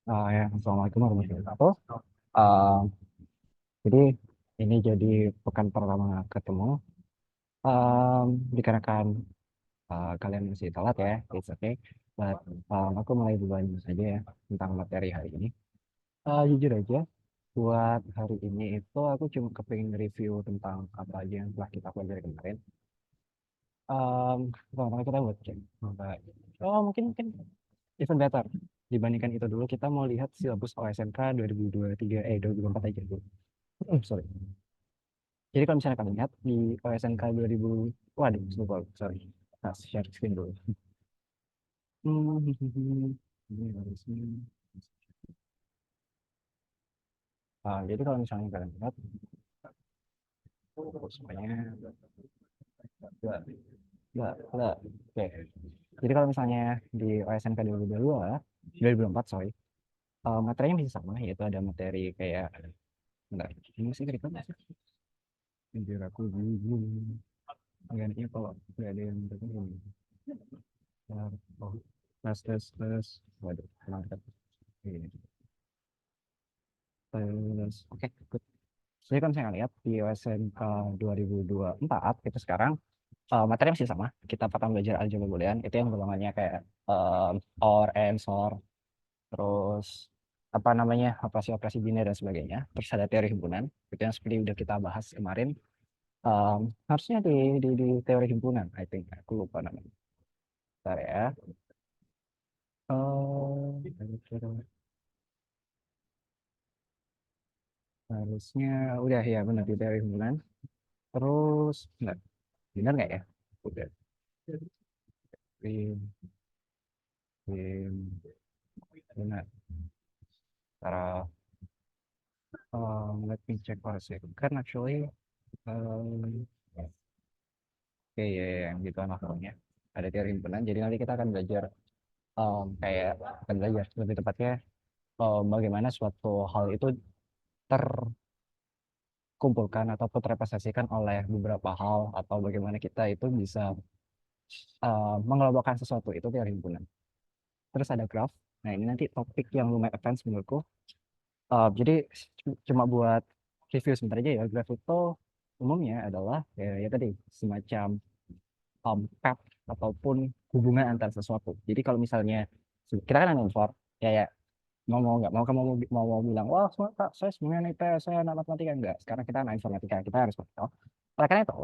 Ya, Assalamualaikum warahmatullahi wabarakatuh. Eh, jadi ini jadi pekan pertama ketemu. Dikarenakan kalian masih telat ya, it's okay. But aku mulai duluan saja ya tentang materi hari ini. Jujur aja, buat hari ini itu aku cuma kepingin review tentang apa aja yang telah kita pelajari kemarin. Pertama kita buat cek. Mungkin even better. Dibandingkan itu dulu, kita mau lihat silabus OSMK 2023, 2024 aja dulu. Sorry. Jadi kalau misalnya kalian lihat di OSNK 2000, waduh, lupa, sorry. Nah, share screen dulu. Ini harusnya. Jadi kalau misalnya kalian lihat, semuanya enggak, enggak. Oke. Jadi kalau misalnya di OSNK 2022, 2024, sorry, materinya masih sama, yaitu ada materi kayak, enggak, ini sih kerikut sih. Jujur aku bingung. Enggaknya kalau nggak ada yang berkenaan. Oh, tes. Waduh, kenapa? Iya. Oke, good. Jadi kan saya lihat di OSNK 2024 itu sekarang materi masih sama. Kita pertama belajar aljabar boolean itu yang golongannya kayak OR, AND, SOR, terus apa namanya operasi-operasi biner dan sebagainya. Terus ada teori himpunan itu yang seperti udah kita bahas kemarin. Harusnya di teori himpunan, I think aku lupa namanya. Bentar ya. Harusnya udah ya benar di teori himpunan. Terus enggak benar nggak ya? Udah. Win, win, benar. Cara let me check for a second. Kan actually oke ya yang gitu maksudnya ada teori himpunan. Jadi nanti kita akan belajar kayak akan belajar lebih tepatnya bagaimana suatu hal itu terkumpulkan ataupun terrepresentasikan oleh beberapa hal atau bagaimana kita itu bisa mengelompokkan sesuatu itu teori himpunan. Terus ada graph. Nah ini nanti topik yang lumayan advance menurutku. Jadi cuma buat review sebentar aja ya. Graph itu umumnya adalah ya tadi semacam path ataupun hubungan antar sesuatu. Jadi kalau misalnya kita kan anak for ya mau nggak mau kamu mau bilang wah semua kak saya sebenarnya IPS saya anak matematika enggak. Sekarang kita anak informatika kita harus tahu. Oleh karena itu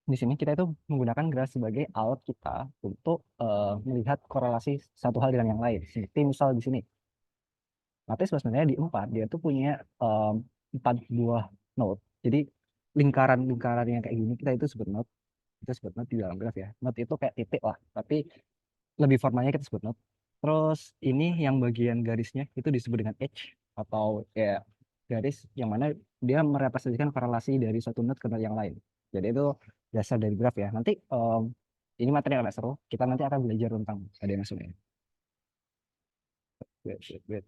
di sini kita itu menggunakan graph sebagai alat kita untuk melihat korelasi satu hal dengan yang lain. Seperti misal di sini Matis sebenarnya di 4 dia tuh punya em, 4 buah node. Jadi lingkaran-lingkaran yang kayak gini kita itu sebut node. Kita sebut node di dalam graf ya. Node itu kayak titik lah, tapi lebih formalnya kita sebut node. Terus ini yang bagian garisnya itu disebut dengan edge atau kayak garis yang mana dia merepresentasikan korelasi dari satu node ke node yang lain. Jadi itu dasar dari graf ya. Nanti ini materi yang agak seru. Kita nanti akan belajar tentang ada yang masuk ya. Wait.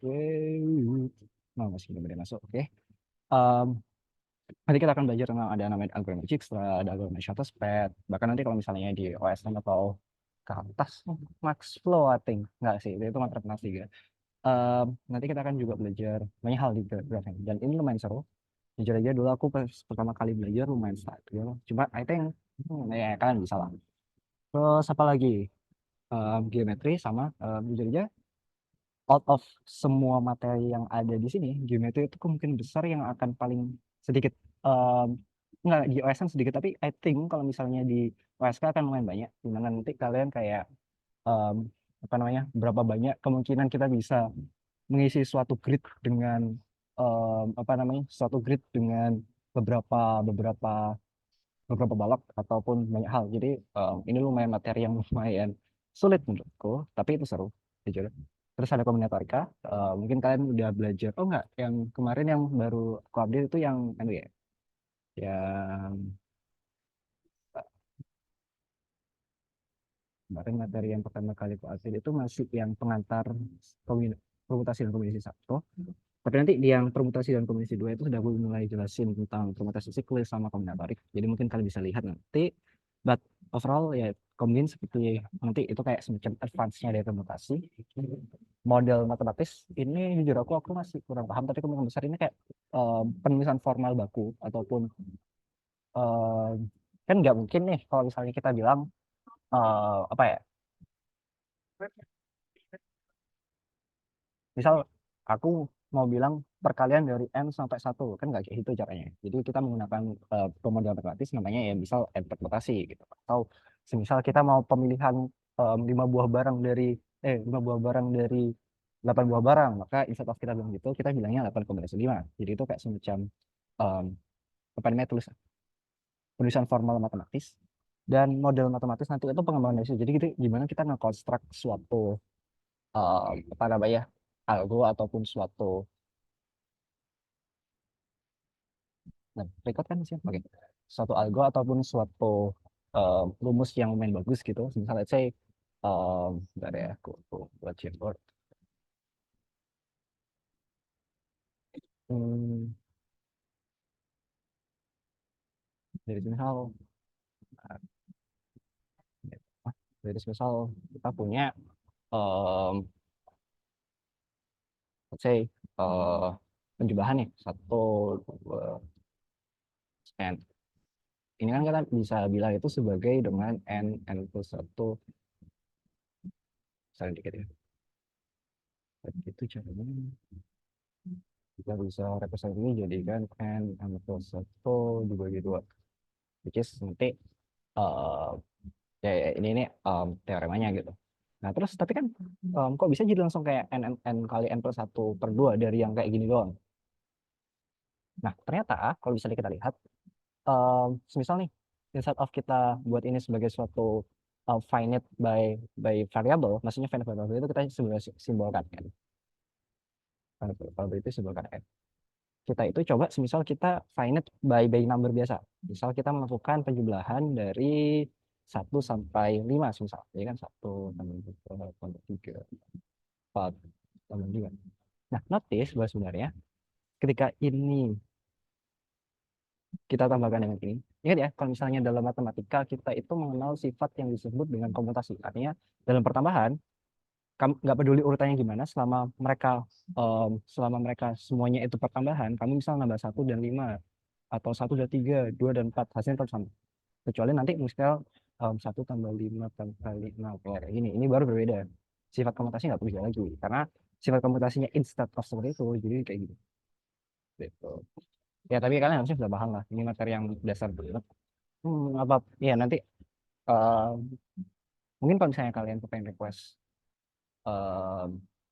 Nah, masih belum ada yang masuk. Oke. Em, Nanti kita akan belajar tentang ada namanya algoritma Dijkstra, ada algoritma Shutterstock, bahkan nanti kalau misalnya di OSM atau ke atas Maxflow, I think nggak sih, itu materi kelas 3. Nanti kita akan juga belajar banyak hal di graph ini, dan ini lumayan seru. Jujur aja dulu aku pas pertama kali belajar lumayan struggle, cuma I think ya kalian bisa lah. Terus apa lagi? Geometri sama jujur aja out of semua materi yang ada di sini, geometri itu kemungkinan besar yang akan paling sedikit nggak di OSN sedikit, tapi I think kalau misalnya di OSK akan lumayan banyak. Dimana nanti kalian kayak em, apa namanya, berapa banyak kemungkinan kita bisa mengisi suatu grid dengan apa namanya, suatu grid dengan beberapa beberapa beberapa balok ataupun banyak hal. Jadi ini lumayan materi yang lumayan sulit menurutku, tapi itu seru, jujur. Terus ada kombinatorika, mungkin kalian udah belajar. Oh enggak, yang kemarin yang baru aku update itu yang anu ya, yang kemarin materi yang pertama kali aku update itu masih yang pengantar permutasi dan kombinasi satu. Tapi nanti di yang permutasi dan kombinasi dua itu sudah aku mulai jelasin tentang permutasi siklis sama kombinatorik. Jadi mungkin kalian bisa lihat nanti. But overall ya kombin seperti nanti itu kayak semacam advance-nya dari permutasi. model matematis ini jujur aku masih kurang paham, tapi kemungkinan besar ini kayak penulisan formal baku ataupun eh, kan nggak mungkin nih kalau misalnya kita bilang apa ya, misal aku mau bilang perkalian dari n sampai satu, kan nggak kayak gitu caranya. Jadi kita menggunakan pemodel matematis namanya ya misal interpretasi gitu. Atau semisal kita mau pemilihan 5 buah barang dari 8 buah barang, maka instead of kita bilang gitu, kita bilangnya 8,5. Jadi itu kayak semacam em, apa namanya, tulisan formal matematis. Dan model matematis nanti itu pengembangan dari situ. Jadi gitu, gimana kita ngekonstruk suatu apa namanya, algo ataupun suatu, nah, record kan sih, oke, suatu algo ataupun suatu rumus yang lumayan bagus gitu. Misalnya let's say bentar ya, aku buat Jamboard. Hmm, dari misal dari misal kita punya um, let's say eh, penjumlahan nih, satu, dua, n. Ini kan kita bisa bilang itu sebagai dengan n plus satu, misalnya dikit ya. Itu caranya kita bisa represent ini jadikan n plus satu dibagi dua, which is nanti eh ya ini teoremanya gitu. Nah terus tapi kan kok bisa jadi langsung kayak n kali n plus satu per dua dari yang kayak gini doang. Nah ternyata kalau bisa kita lihat, semisal nih, instead of kita buat ini sebagai suatu finite by variable, maksudnya finite variable itu kita sebenarnya simbolkan kan. Finite variable itu simbolkan n. Kita itu coba semisal kita finite by number biasa. Misal kita melakukan penjumlahan dari 1 sampai 5 semisal. Jadi kan 1 tambah 2 tambah 3 4 tambah 2. Nah, notice bahwa sebenarnya ketika ini kita tambahkan dengan ini, ingat ya, kalau misalnya dalam matematika kita itu mengenal sifat yang disebut dengan komutasi. Artinya dalam pertambahan, kamu nggak peduli urutannya gimana, selama mereka semuanya itu pertambahan, kamu misal nambah 1 dan 5 atau 1 dan 3, 2 dan 4, hasilnya tetap sama. Kecuali nanti misal 1 tambah 5 kali 6 kayak gini, ini baru berbeda. Sifat komutasi nggak berbeda lagi, karena sifat komutasinya instead of seperti itu, jadi kayak gitu. Gitu. Ya tapi kalian harusnya sudah paham lah, ini materi yang dasar banget. Apa ya nanti eh, mungkin kalau misalnya kalian pengen request eh,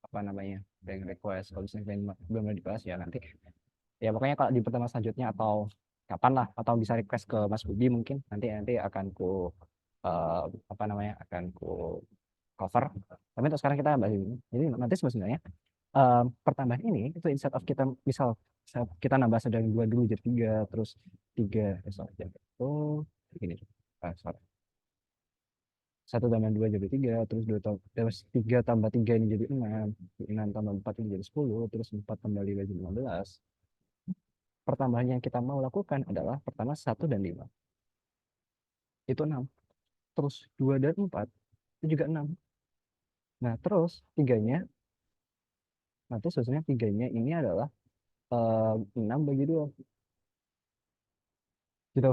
apa namanya, pengen request kalau misalnya kalian belum mau dibahas ya nanti, ya pokoknya kalau di pertemuan selanjutnya atau kapan lah, atau bisa request ke Mas Budi mungkin nanti nanti akan eh, apa namanya, akan cover. Tapi untuk sekarang kita bahas ini. Jadi nanti sebenarnya pertambahan ini itu instead of kita misal kita nambah sedang dua dulu jadi tiga, terus tiga, sorry, jadi itu gini, sorry, 1 tambah 2 jadi 3, terus 3 tambah 3 ini jadi 6, 6 tambah 4 ini jadi 10, terus 4 tambah 5 jadi 15. Pertambahan yang kita mau lakukan adalah pertama 1 dan 5, itu 6. Terus 2 dan 4 itu juga 6. Nah terus tiganya, nanti sebenarnya tiganya ini adalah 6 bagi 2 gitu.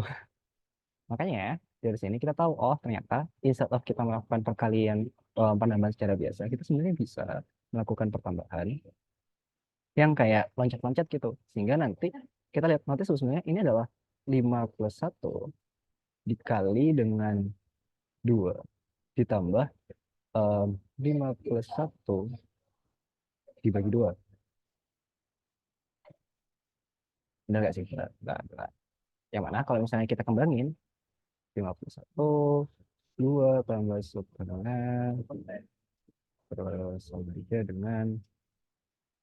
Makanya dari sini kita tahu, oh ternyata instead of kita melakukan perkalian penambahan secara biasa, kita sebenarnya bisa melakukan pertambahan yang kayak loncat-loncat gitu. Sehingga nanti kita lihat nanti sebenarnya ini adalah 5 plus 1 dikali dengan 2 ditambah em, 5 plus 1 dibagi 2. Benar nggak sih? Benar. Yang mana kalau misalnya kita kembangin 5 plus 1, 2 tambah 1 terus sama 3 dengan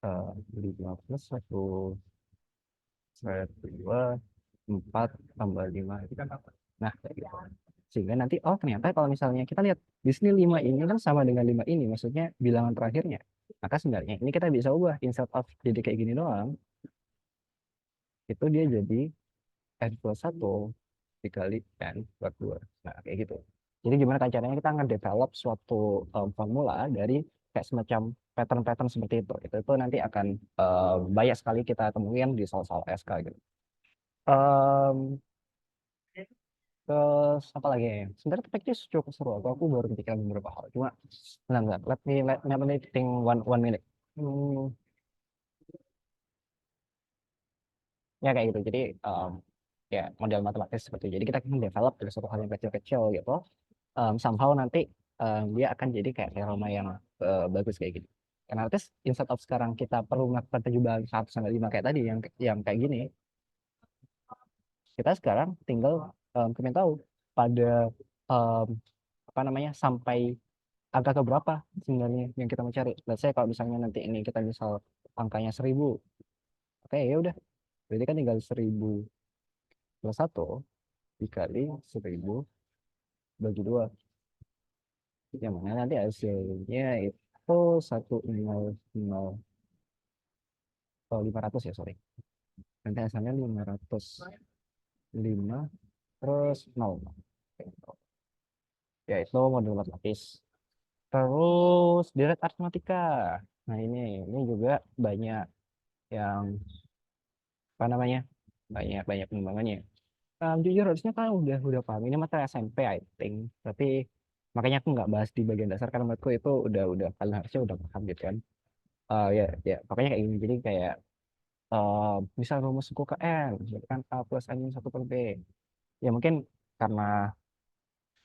5 plus 1 saya 2, 4 tambah 5 itu kan apa? Nah, kayak gitu. Sehingga nanti, oh ternyata kalau misalnya kita lihat di sini 5 ini kan sama dengan 5 ini, maksudnya bilangan terakhirnya. Maka sebenarnya ini kita bisa ubah, instead of jadi kayak gini doang, itu dia jadi n plus 1 dikali n per 2. Nah, kayak gitu. Jadi gimana kan caranya kita ngedevelop suatu formula dari kayak semacam pattern-pattern seperti itu nanti akan banyak sekali kita temuin di soal-soal SK gitu. Em, Terus apa lagi ya? Sebenarnya topiknya cukup seru. Aku baru kepikiran beberapa hal. Cuma, bentar, let me think one minute. Hmm, ya kayak gitu. Jadi ya model matematis seperti itu. Jadi kita akan develop dari suatu hal yang kecil-kecil gitu. Somehow nanti dia akan jadi kayak aroma yang bagus kayak gitu. Karena artis instead of sekarang kita perlu melakukan percobaan 1 sampai 5 kayak tadi yang kayak gini, kita sekarang tinggal pengen tahu pada em, apa namanya sampai angka ke berapa sebenarnya yang kita mau cari. Let's say kalau misalnya nanti ini kita misal angkanya 1000, oke ya udah. Berarti kan tinggal 1000 plus 1 dikali 1000 bagi 2. Yang mana nanti hasilnya itu 100, 500 ya sorry. Nanti hasilnya 505 terus 0. Ya itu modul matematis. Terus direct aritmatika. Nah ini juga banyak yang apa namanya banyak banyak pengembangannya. Jujur harusnya kan udah paham ini materi SMP I think, tapi makanya aku nggak bahas di bagian dasar karena menurutku itu udah kalian harusnya udah paham gitu kan. Ya ya pokoknya kayak gini jadi kayak misal rumus suku ke N gitu kan A plus N minus 1 per B ya mungkin karena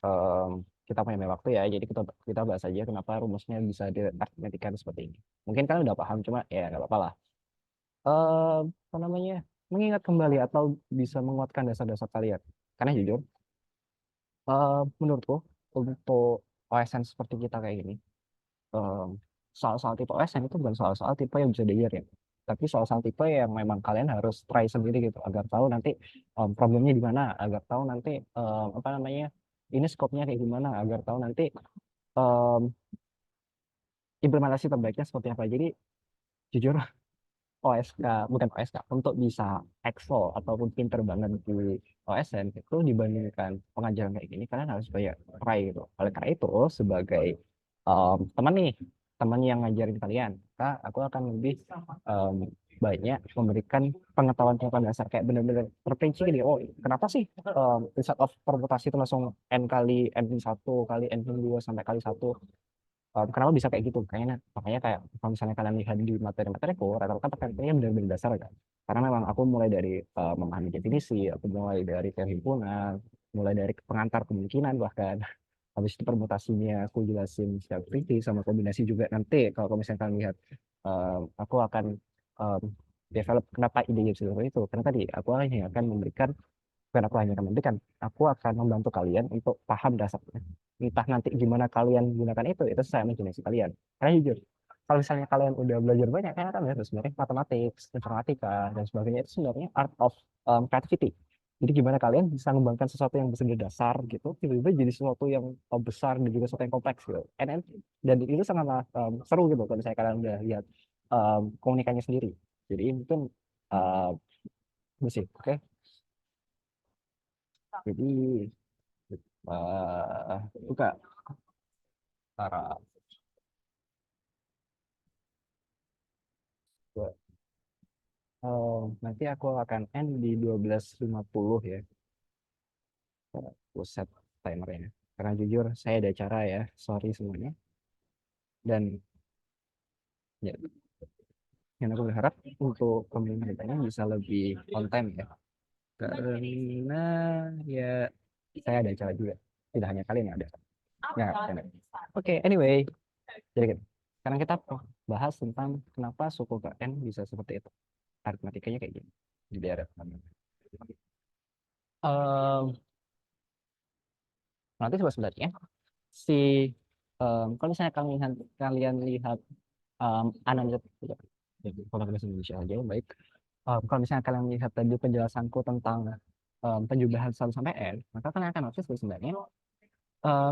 em, kita punya banyak waktu ya jadi kita bahas aja kenapa rumusnya bisa diartikulasikan seperti ini mungkin kalian udah paham cuma ya nggak apa-apa lah. Apa namanya mengingat kembali atau bisa menguatkan dasar-dasar kalian karena jujur menurutku untuk OSN seperti kita kayak gini em, soal-soal tipe OSN itu bukan soal-soal tipe yang bisa di ya tapi soal-soal tipe yang memang kalian harus try sendiri gitu agar tahu nanti problemnya di mana agar tahu nanti apa namanya ini skopnya kayak gimana agar tahu nanti em, implementasi terbaiknya seperti apa jadi jujur OSK bukan OSK untuk bisa Excel ataupun pinter banget di OSN itu dibandingkan pengajaran kayak gini kalian harus banyak try gitu. Oleh karena itu sebagai teman nih teman yang ngajarin kalian, maka aku akan lebih em, banyak memberikan pengetahuan dasar kayak benar-benar terperinci gini. Oh, kenapa sih result of permutasi itu langsung n kali n-1 kali n-2 sampai kali 1 kenapa bisa kayak gitu kayaknya makanya kayak kalau misalnya kalian lihat di materi-materiku rata-rata materinya benar-benar dasar kan karena memang aku mulai dari memahami definisi aku mulai dari teori himpunan mulai dari pengantar kemungkinan bahkan habis itu permutasinya aku jelasin secara kritis sama kombinasi juga nanti kalau misalnya kalian lihat aku akan um, develop kenapa ide seperti itu karena tadi aku hanya akan memberikan bukan aku hanya akan memberikan aku akan membantu kalian untuk paham dasarnya entah nanti gimana kalian gunakan itu saya imajinasi kalian karena jujur kalau misalnya kalian udah belajar banyak kan kan ya sebenarnya matematik informatika dan sebagainya itu sebenarnya art of creativity jadi gimana kalian bisa mengembangkan sesuatu yang bersifat dasar gitu tiba-tiba jadi sesuatu yang besar dan juga sesuatu yang kompleks gitu dan itu sangat seru gitu kalau misalnya kalian udah lihat komunikasinya sendiri jadi mungkin uh, musik oke. Jadi buka Sarah. Nanti aku akan end di 12.50 ya. Aku set timernya. Karena jujur saya ada acara ya. Sorry semuanya. Dan ya, yang aku berharap untuk pemerintahnya bisa lebih on time ya. Karena ya saya ada acara juga. Tidak hanya kalian yang ada. Ya, kan? Oke, anyway. Jadi gitu. Sekarang kita bahas tentang kenapa suku KN bisa seperti itu. Aritmatikanya kayak gini. Di daerah. Em, nanti sebenarnya si kalau misalnya kalian lihat analisa ya, kalau bahasa Indonesia aja baik. Kalau misalnya kalian lihat tadi penjelasanku tentang penjumlahan 1 sampai n, maka kalian akan notice bahwa sebenarnya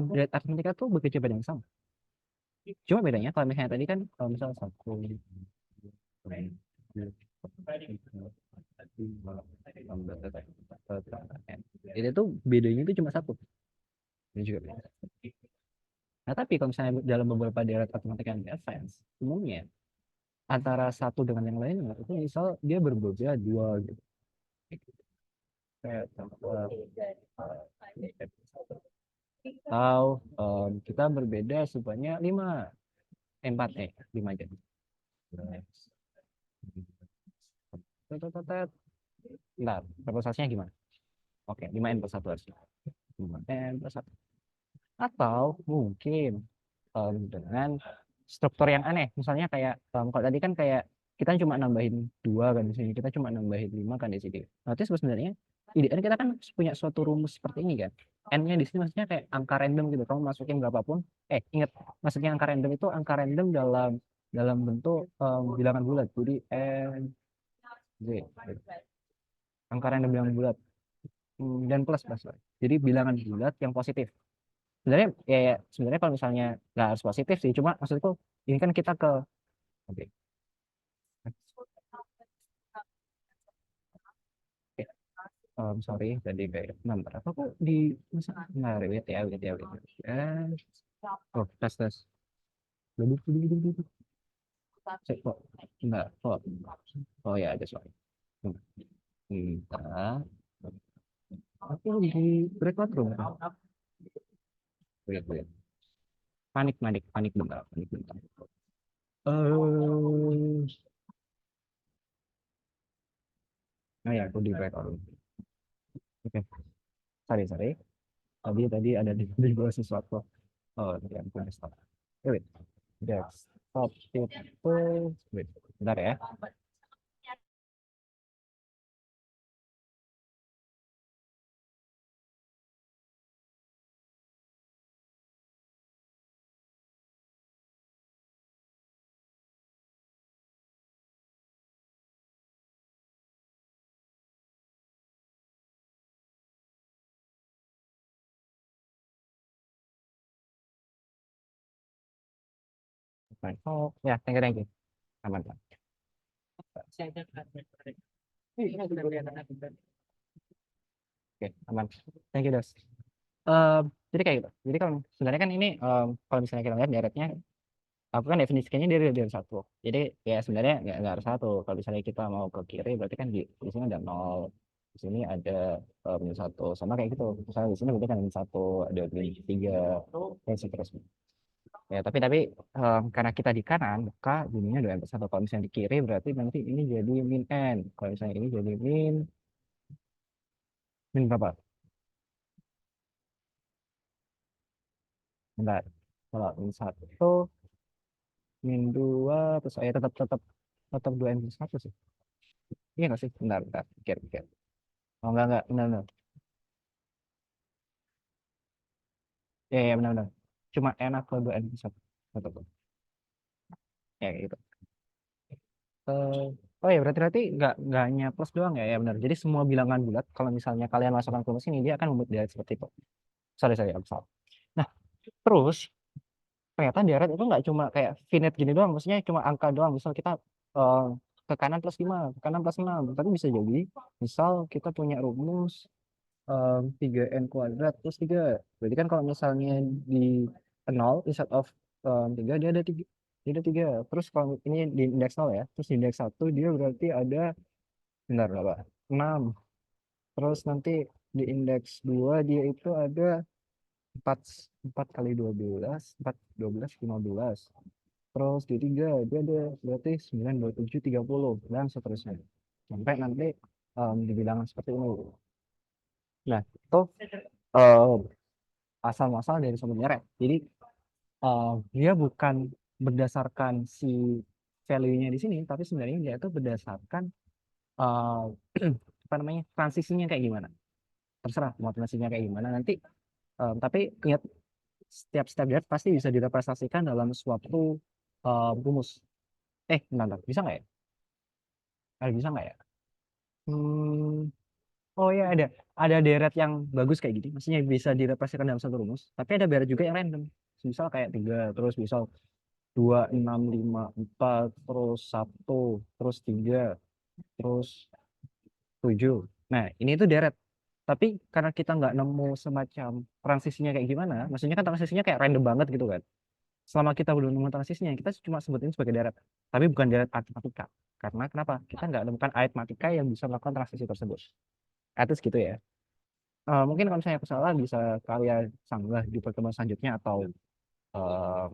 grade aritmatika tuh bekerja pada yang sama. Cuma bedanya kalau misalnya tadi kan kalau misalnya satu itu tuh bedanya itu cuma satu. Ini juga beda. Nah, tapi kalau misalnya dalam beberapa deret matematika yang advance, umumnya antara satu dengan yang lainnya itu misal dia berbeda dua gitu. Kayak atau kita berbeda sebanyak 5, 4 5 aja. Nah, proposasinya gimana? Oke, 5n+1 harusnya. 5n+1. Atau mungkin dengan struktur yang aneh. Misalnya kayak kalau tadi kan kayak kita cuma nambahin 2 kan di sini, kita cuma nambahin 5 kan di sini. Berarti sebenarnya IDN kita kan punya suatu rumus seperti ini kan. N-nya di sini maksudnya kayak angka random gitu. Kamu masukin berapapun. Ingat, maksudnya angka random itu angka random dalam bentuk bilangan bulat. Jadi N, Z. Angka random bilangan bulat. Dan plus. Jadi bilangan bulat yang positif. Sebenarnya sebenarnya kalau misalnya nggak harus positif sih, cuma maksudku ini kan kita ke oke. Sorry tadi kayak nomor apa kok di nah wait ya. Tes. Duduk. Cek kok enggak kok. Oh ya ada soal. Kita aku di breakout room. Wait. Panik bentar. Nah ya aku di breakout room. Oke. Sorry. Tadi ada di bawah sesuatu. Oh, tadi aku stop. Wait. Stop itu. Wait. Bentar ya. Oh, ya, thank you. Aman. Oke, aman. Thank you, Dos. Jadi kayak gitu. Jadi kalau sebenarnya kan ini kalau misalnya kita lihat deretnya, aku kan definisikannya dari satu. Jadi ya sebenarnya nggak harus satu. Kalau misalnya kita mau ke kiri, berarti kan di sini ada 0, di sini ada minus 1, sama kayak gitu. Misalnya di sini berarti kan minus 1, ada minus 3, dan seterusnya. Ya, tapi karena kita di kanan, maka jadinya 2n+1. Kalau misalnya di kiri, berarti nanti ini jadi min n. Kalau misalnya ini jadi min berapa? Bentar. Kalau min 1, min 2, terus saya tetap 2n+1 sih. Iya nggak sih? Bentar. Pikir. Oh, enggak. Benar. Ya, benar. Cuma n atau 2n+1. Betul. Ya, kayak gitu. Oh ya, berarti nggak hanya plus doang ya? Ya benar. Jadi semua bilangan bulat, kalau misalnya kalian masukkan ke rumus ini, dia akan membuat deret seperti itu. Sorry, aku salah. Nah, terus ternyata deret itu nggak cuma kayak finite gini doang, maksudnya cuma angka doang. Misal kita eh, ke kanan +5, ke kanan +6, tapi bisa jadi misal kita punya rumus 3n² plus 3. Berarti kan kalau misalnya di 0 instead of 3, dia ada 3. Terus kalau ini di indeks 0 ya, terus di indeks 1 dia berarti ada benar berapa? 6. Terus nanti di indeks 2 dia itu ada 4 4 kali 12, 15. Terus di 3 dia ada berarti 9, 27, 30 dan seterusnya. Sampai nanti di bilangan seperti ini. Nah, itu asal-muasal dari sumber deret. Jadi dia bukan berdasarkan si value-nya di sini, tapi sebenarnya dia itu berdasarkan uh, apa namanya transisinya kayak gimana. Terserah mau transisinya kayak gimana nanti. Tapi ingat setiap step deret pasti bisa direpresentasikan dalam suatu rumus. Bentar. Bisa nggak ya? Bisa nggak ya? Hmm, oh ya ada deret yang bagus kayak gini, maksudnya bisa direpresentasikan dalam satu rumus. Tapi ada deret juga yang random. Misal kayak 3, terus misal 2, 6, 5, 4, terus 1, terus 3, terus 7. Nah, ini itu deret. Tapi karena kita nggak nemu semacam transisinya kayak gimana, maksudnya kan transisinya kayak random banget gitu kan. Selama kita belum nemu transisinya, kita cuma sebutin sebagai deret. Tapi bukan deret aritmatika. Karena kenapa? Kita nggak menemukan aritmatika yang bisa melakukan transisi tersebut. At least gitu ya. Mungkin kalau misalnya aku salah bisa kalian sanggah di pertemuan selanjutnya atau eh,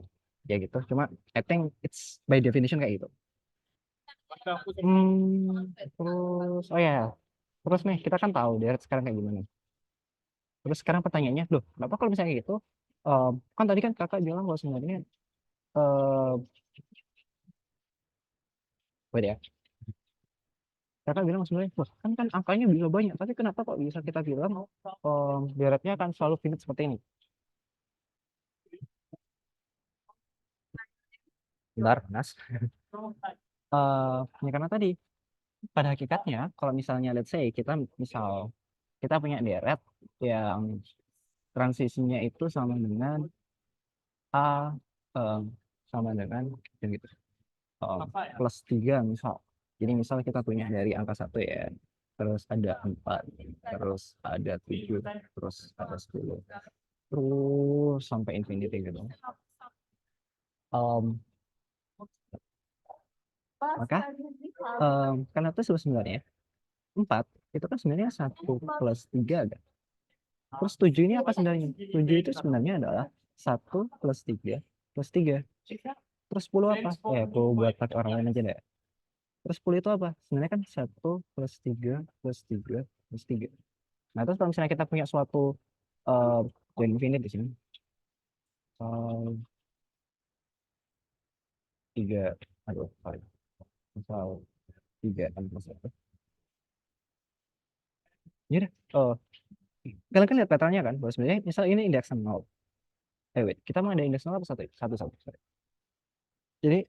ya gitu. Cuma I think it's by definition kayak gitu. Terus oh ya, terus nih kita kan tahu deret sekarang kayak gimana. Terus sekarang pertanyaannya, loh, kenapa kalau misalnya gitu? eh, Kan tadi kan kakak bilang bahwa sebenarnya eh wait ya, kakak bilang sebenarnya, wah kan kan angkanya bisa banyak, tapi kenapa kok bisa kita bilang deretnya akan selalu finite seperti ini? Bentar, Nas. Ya karena tadi pada hakikatnya kalau misalnya let's say kita misal kita punya deret yang transisinya itu sama dengan A em, sama dengan gitu plus 3 misal. Jadi misal kita punya dari angka 1 ya, terus ada 4, terus ada 7, terus ada 10, terus sampai infinity gitu. Em, maka karena itu sebenarnya 4 itu kan sebenarnya 1 plus 3 kan. Terus 7 ini apa sebenarnya? 7 itu sebenarnya adalah 1 plus 3 plus 3. Terus 10 apa? Aku buat pakai orang lain aja deh. Terus 10 itu apa? Sebenarnya kan 1 plus 3 plus 3 plus 3. Nah, terus kalau misalnya kita punya suatu uh, infinite di sini. Uh, 3, aduh, sorry. Misal 3 kan plus 1. Ya udah, kalian kan lihat petanya kan, bahwa sebenarnya misal ini indeks 0. Wait, kita mau ada indeks 0 apa 1? 1, 1, sorry. Jadi,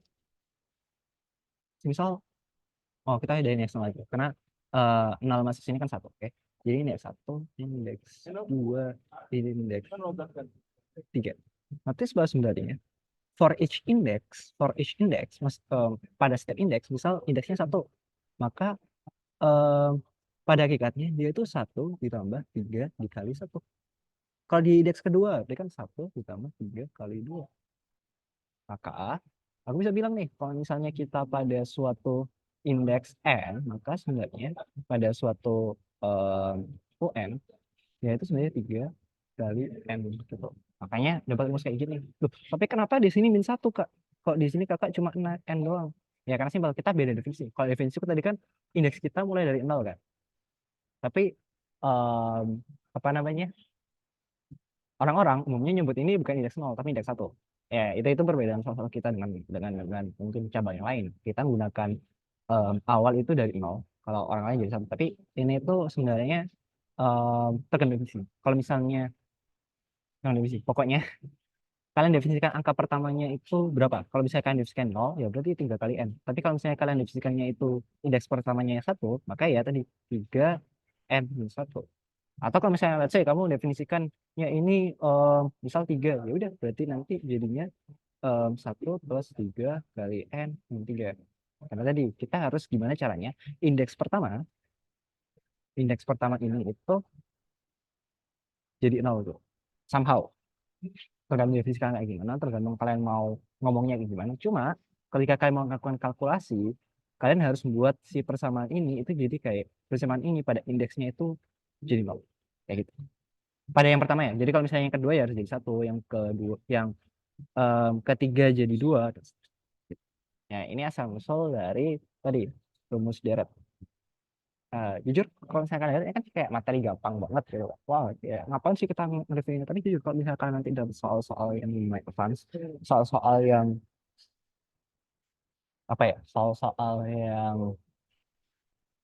misal, oh kita ada indeks 0 lagi. Karena 0 masuk sini kan 1, oke? Jadi indeks 1, indeks 2, indeks 3. Nanti sebelah sebenarnya for each index pada setiap indeks misal indeksnya 1, maka pada hakikatnya dia itu 1 ditambah 3 dikali 1. Kalau di indeks kedua dia kan 1 ditambah 3 kali 2, maka aku bisa bilang nih kalau misalnya kita pada suatu indeks n, maka sebenarnya pada suatu UN ya itu sebenarnya 3 kali n gitu. Makanya dapat rumus kayak gini. Loh, tapi kenapa di sini -1 kak? Kok di sini kakak cuma n doang? Ya karena simpel, kita beda definisi. Kalau definisi tadi kan indeks kita mulai dari 0 kan. Tapi em, apa namanya? Orang-orang umumnya nyebut ini bukan indeks 0 tapi indeks 1. Ya, itu perbedaan salah kita dengan mungkin cabang yang lain. Kita menggunakan awal itu dari 0. Kalau orang lain jadi 1. Tapi ini tuh sebenarnya tergantung definisi. Kalau misalnya tergantung definisi, pokoknya kalian definisikan angka pertamanya itu berapa? Kalau misalnya kalian definisikan 0, ya berarti 3 kali n. Tapi kalau misalnya kalian definisikannya itu indeks pertamanya 1, maka ya tadi 3 n minus 1. Atau kalau misalnya let's say kamu definisikannya ini misal 3, ya udah berarti nanti jadinya 1 plus 3 kali n min 3. Karena tadi kita harus gimana caranya indeks pertama indeks pertama ini itu jadi 0 tuh. Somehow. Tergantung definisi kalian kayak gimana, tergantung kalian mau ngomongnya kayak gimana. Cuma ketika kalian mau melakukan kalkulasi, kalian harus membuat si persamaan ini itu jadi kayak persamaan ini pada indeksnya itu jadi 0. Kayak gitu. Pada yang pertama ya. Jadi kalau misalnya yang kedua ya harus jadi 1, yang kedua, yang ketiga jadi 2. Ya, ini asal usul dari tadi rumus deret. Jujur kalau misalkan ada kan kayak materi gampang banget gitu. Wow, ya ngapain sih kita ngereview ini? Tapi jujur kalau misalkan nanti dapat soal-soal yang lumayan advance, soal-soal yang apa ya, soal-soal yang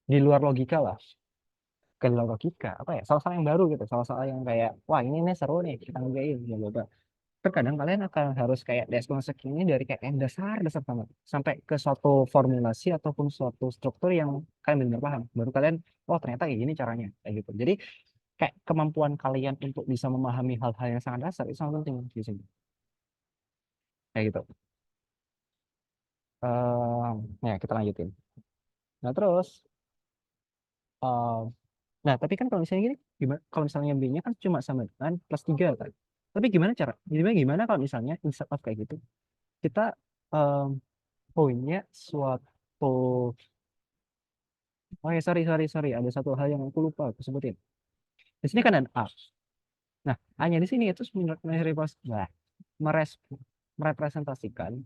di luar logika lah, ke luar logika, apa ya, soal-soal yang baru gitu, soal-soal yang kayak, wah ini nih seru nih kita ngerjain, ya coba. Terkadang kalian akan harus kayak dekonstruk ini dari kayak yang dasar-dasar banget sampai ke suatu formulasi ataupun suatu struktur yang kalian benar paham. Baru kalian, oh ternyata kayak gini caranya, kayak gitu. Jadi kayak kemampuan kalian untuk bisa memahami hal-hal yang sangat dasar itu sangat penting di sini. Kayak gitu. Ya kita lanjutin. Nah terus, eh, Nah, tapi kan kalau misalnya gini, gimana kalau misalnya B-nya kan cuma sama dengan plus 3 kan. Tapi gimana kalau misalnya instead of kayak gitu, kita punya suatu oh ya sorry ada satu hal yang aku lupa aku sebutin. Di sini kan ada A. Nah, A-nya di sini itu merepresentasikan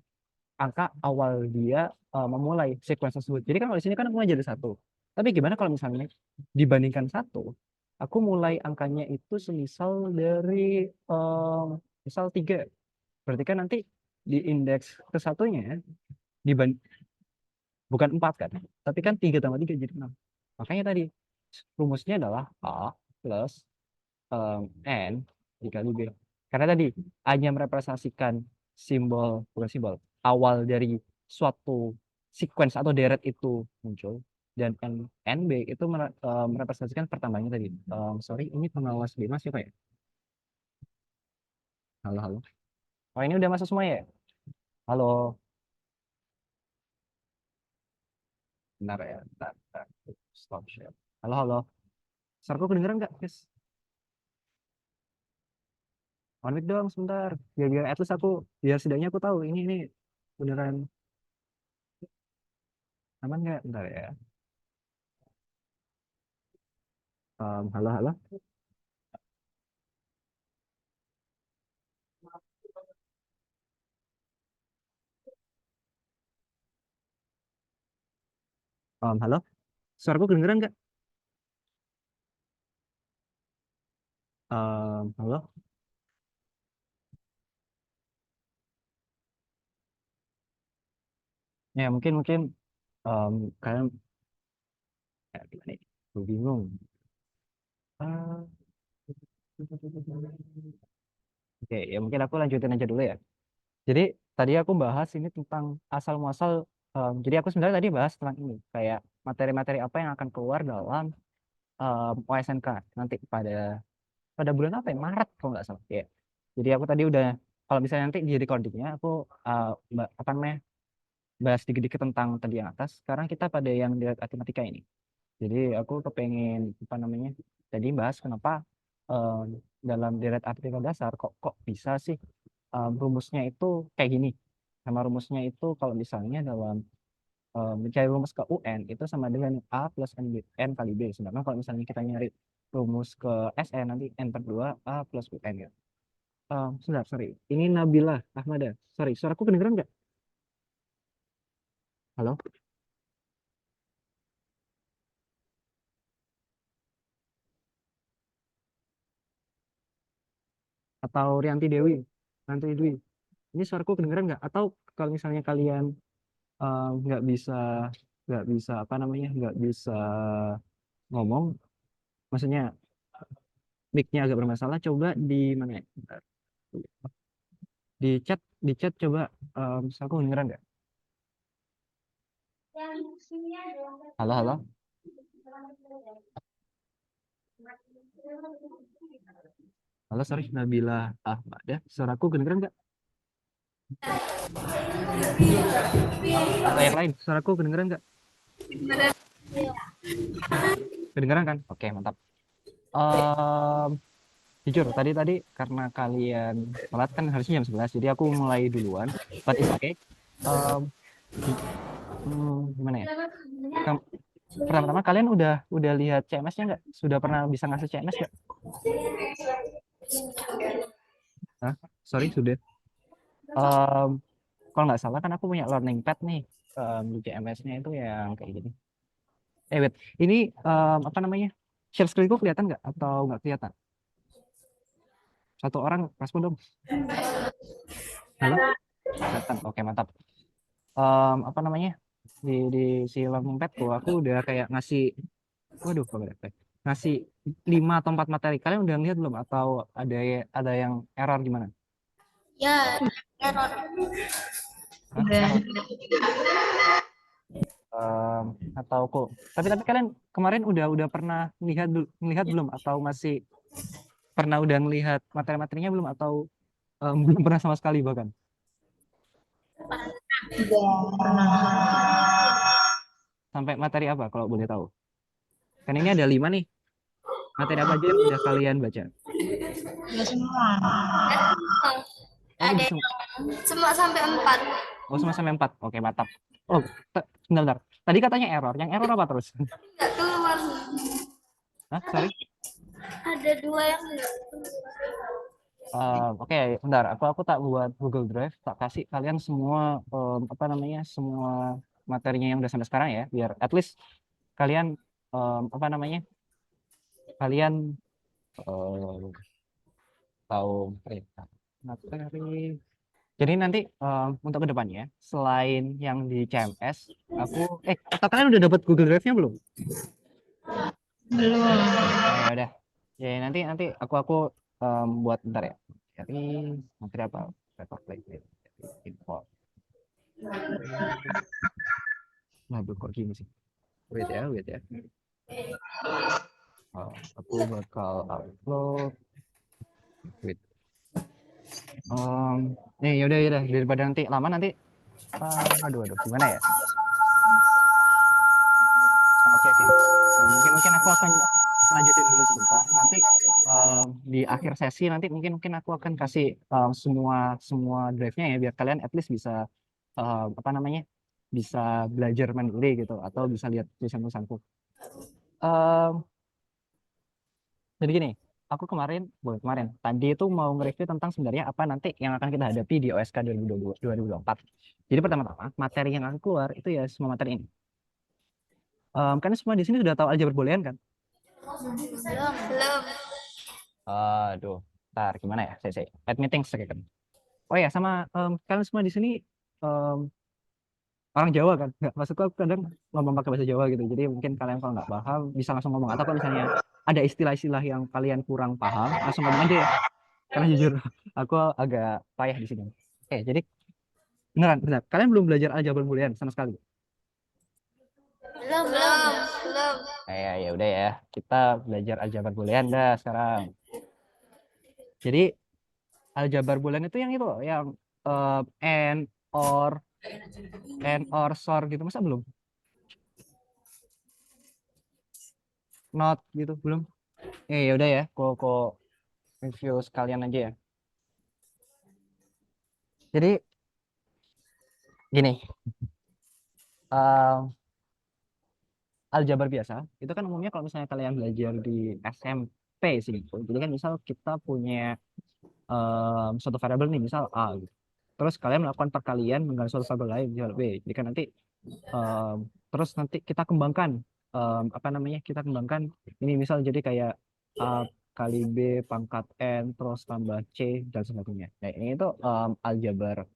angka awal dia memulai sequence tersebut. Jadi kan kalau di sini kan aku mulai jadi satu. Tapi gimana kalau misalnya dibandingkan satu, aku mulai angkanya itu semisal dari misal 3. Berarti kan nanti di indeks ke satunya dibanding bukan 4 kan, tapi kan 3 tambah 3 jadi 6. Makanya tadi rumusnya adalah A plus N dikali B. Karena tadi A-nya merepresentasikan bukan simbol, awal dari suatu sequence atau deret itu muncul, dan NB itu merepresentasikan pertambahannya tadi. Sorry, ini pengawas B Mas siapa ya? Halo, halo. Oh, ini udah masuk semua ya? Halo, benar ya? Bentar. Stop share. Halo, halo. Suaraku kedengeran nggak, guys? One week doang sebentar. Biar at least biar setidaknya aku tahu ini beneran aman nggak? Bentar ya. Halo, halo. Halo. Suaraku kedengeran nggak? Halo. Ya mungkin kalian gimana nih? Gue bingung. Ah, Oke, ya mungkin aku lanjutin aja dulu ya. Jadi tadi aku bahas ini tentang asal muasal. Jadi aku sebenarnya tadi bahas tentang ini, kayak materi-materi apa yang akan keluar dalam OSNK nanti pada bulan apa ya? Maret kalau nggak salah. Ya. Jadi aku tadi udah kalau misalnya nanti di recordingnya aku apa namanya bahas dikit-dikit tentang tadi yang atas. Sekarang kita pada yang di matematika ini. Jadi aku kepengen apa namanya tadi bahas kenapa dalam deret artikel dasar kok bisa sih rumusnya itu kayak gini. Sama rumusnya itu kalau misalnya dalam mencari rumus ke UN itu sama dengan A plus N kali B. Sedangkan kalau misalnya kita nyari rumus ke SN nanti N per 2 A plus UN ya. Sebentar, sorry. Ini Nabila Ahmada. Sorry, suaraku kedengeran nggak? Halo? Atau Rianti Dewi? Rianti Dewi. Ini suaraku kedengeran nggak? Atau kalau misalnya kalian nggak bisa apa namanya nggak bisa ngomong, maksudnya mic-nya agak bermasalah, coba di mana ya? Bentar. Di chat coba aku kedengeran nggak? Halo, halo, halo, sorry, Nabila Ahmad ya, suaraku kedengeran nggak? Atau yang lain, suaraku kedengeran nggak? Kedengeran kan? Oke, mantap. Em, Jujur tadi karena kalian telat kan harusnya jam 11, jadi aku mulai duluan, but it's okay. Em, Gimana ya? Kam- Pertama-tama kalian udah lihat CMS-nya nggak? Sudah pernah bisa ngasih CMS nggak? Hah? Sorry, sudah. Em, Kalau nggak salah kan aku punya learning pad nih. Di CMS-nya itu yang kayak gini. Wait. Ini apa namanya? Share screen-ku kelihatan nggak? Atau nggak kelihatan? Satu orang respon dong. Halo? Kelihatan. Oke, mantap. Apa namanya? Di si learning pad-ku, aku udah kayak ngasih, waduh, kok nggak ada? Ngasih 5 atau 4 materi. Kalian udah lihat belum? Atau ada yang error gimana? Ya, error. Hah? Error? Atau kok? Tapi kalian kemarin udah pernah lihat belum? Atau masih pernah udah ngelihat materi-materinya belum? Atau belum pernah sama sekali bahkan? Sampai materi apa kalau boleh tahu? Kan ini ada 5 nih. Materi apa aja yang udah kalian baca? Ya semua. Oh, Ada udah yang semua sampai 4. oh, semua sampai 4. Oke, mantap. Oh, bentar. Tadi katanya error. Yang error apa terus? Nggak keluar. Hah, sorry. Ada 2 yang nggak Oke, bentar. Aku tak buat Google Drive, tak kasih kalian semua apa namanya semua materinya yang udah sampai sekarang ya, biar at least kalian apa namanya kalian tahu materi. Jadi nanti untuk kedepannya, selain yang di CMS, atau kalian udah dapat Google Drive-nya belum? Belum. Ya udah. Ya nanti aku buat bentar ya. Jadi materi apa? Paper plate, info. Nah, kok gini sih? Wait ya. Aku bakal upload. Wait. Yaudah daripada nanti lama nanti. Aduh, gimana ya? Oke. Mungkin aku akan lanjutin dulu sebentar. Nanti di akhir sesi nanti mungkin aku akan kasih semua drive-nya ya biar kalian at least bisa apa namanya bisa belajar mandiri gitu atau bisa lihat tulisan-tulisanku. Jadi gini, aku kemarin tadi itu mau nge-review tentang sebenarnya apa nanti yang akan kita hadapi di OSK 2024. Jadi pertama-tama materi yang akan keluar itu ya semua materi ini. Karena semua di sini sudah tahu aljabar boolean kan? belum. Aduh, ntar gimana ya? Saya add meeting second. Oh ya, sama kalian semua di sini orang Jawa kan? Nggak, maksudku aku kadang ngomong pakai bahasa Jawa gitu. Jadi mungkin kalian kalau nggak paham bisa langsung ngomong. Atau kalau misalnya ada istilah-istilah yang kalian kurang paham, langsung ngomong aja ya. Karena jujur, aku agak payah di sini. Oke, jadi benar. Kalian belum belajar aljabar boolean sama sekali. Belum. Ya udah ya, kita belajar aljabar boolean dah sekarang. Jadi aljabar boolean itu yang and or sor gitu, masa belum? Not gitu belum? Ya udah ya, kok review sekalian aja ya. Jadi gini, aljabar biasa itu kan umumnya kalau misalnya kalian belajar di SMP sih gitu. Jadi kan misal kita punya suatu variabel nih, misal A gitu. Terus kalian melakukan perkalian dengan suatu variabel lain, misal B. Jadi kan nanti terus nanti kita kembangkan apa namanya? Kita kembangkan ini misal jadi kayak A kali B pangkat N terus tambah C dan sebagainya. Nah, ini itu aljabar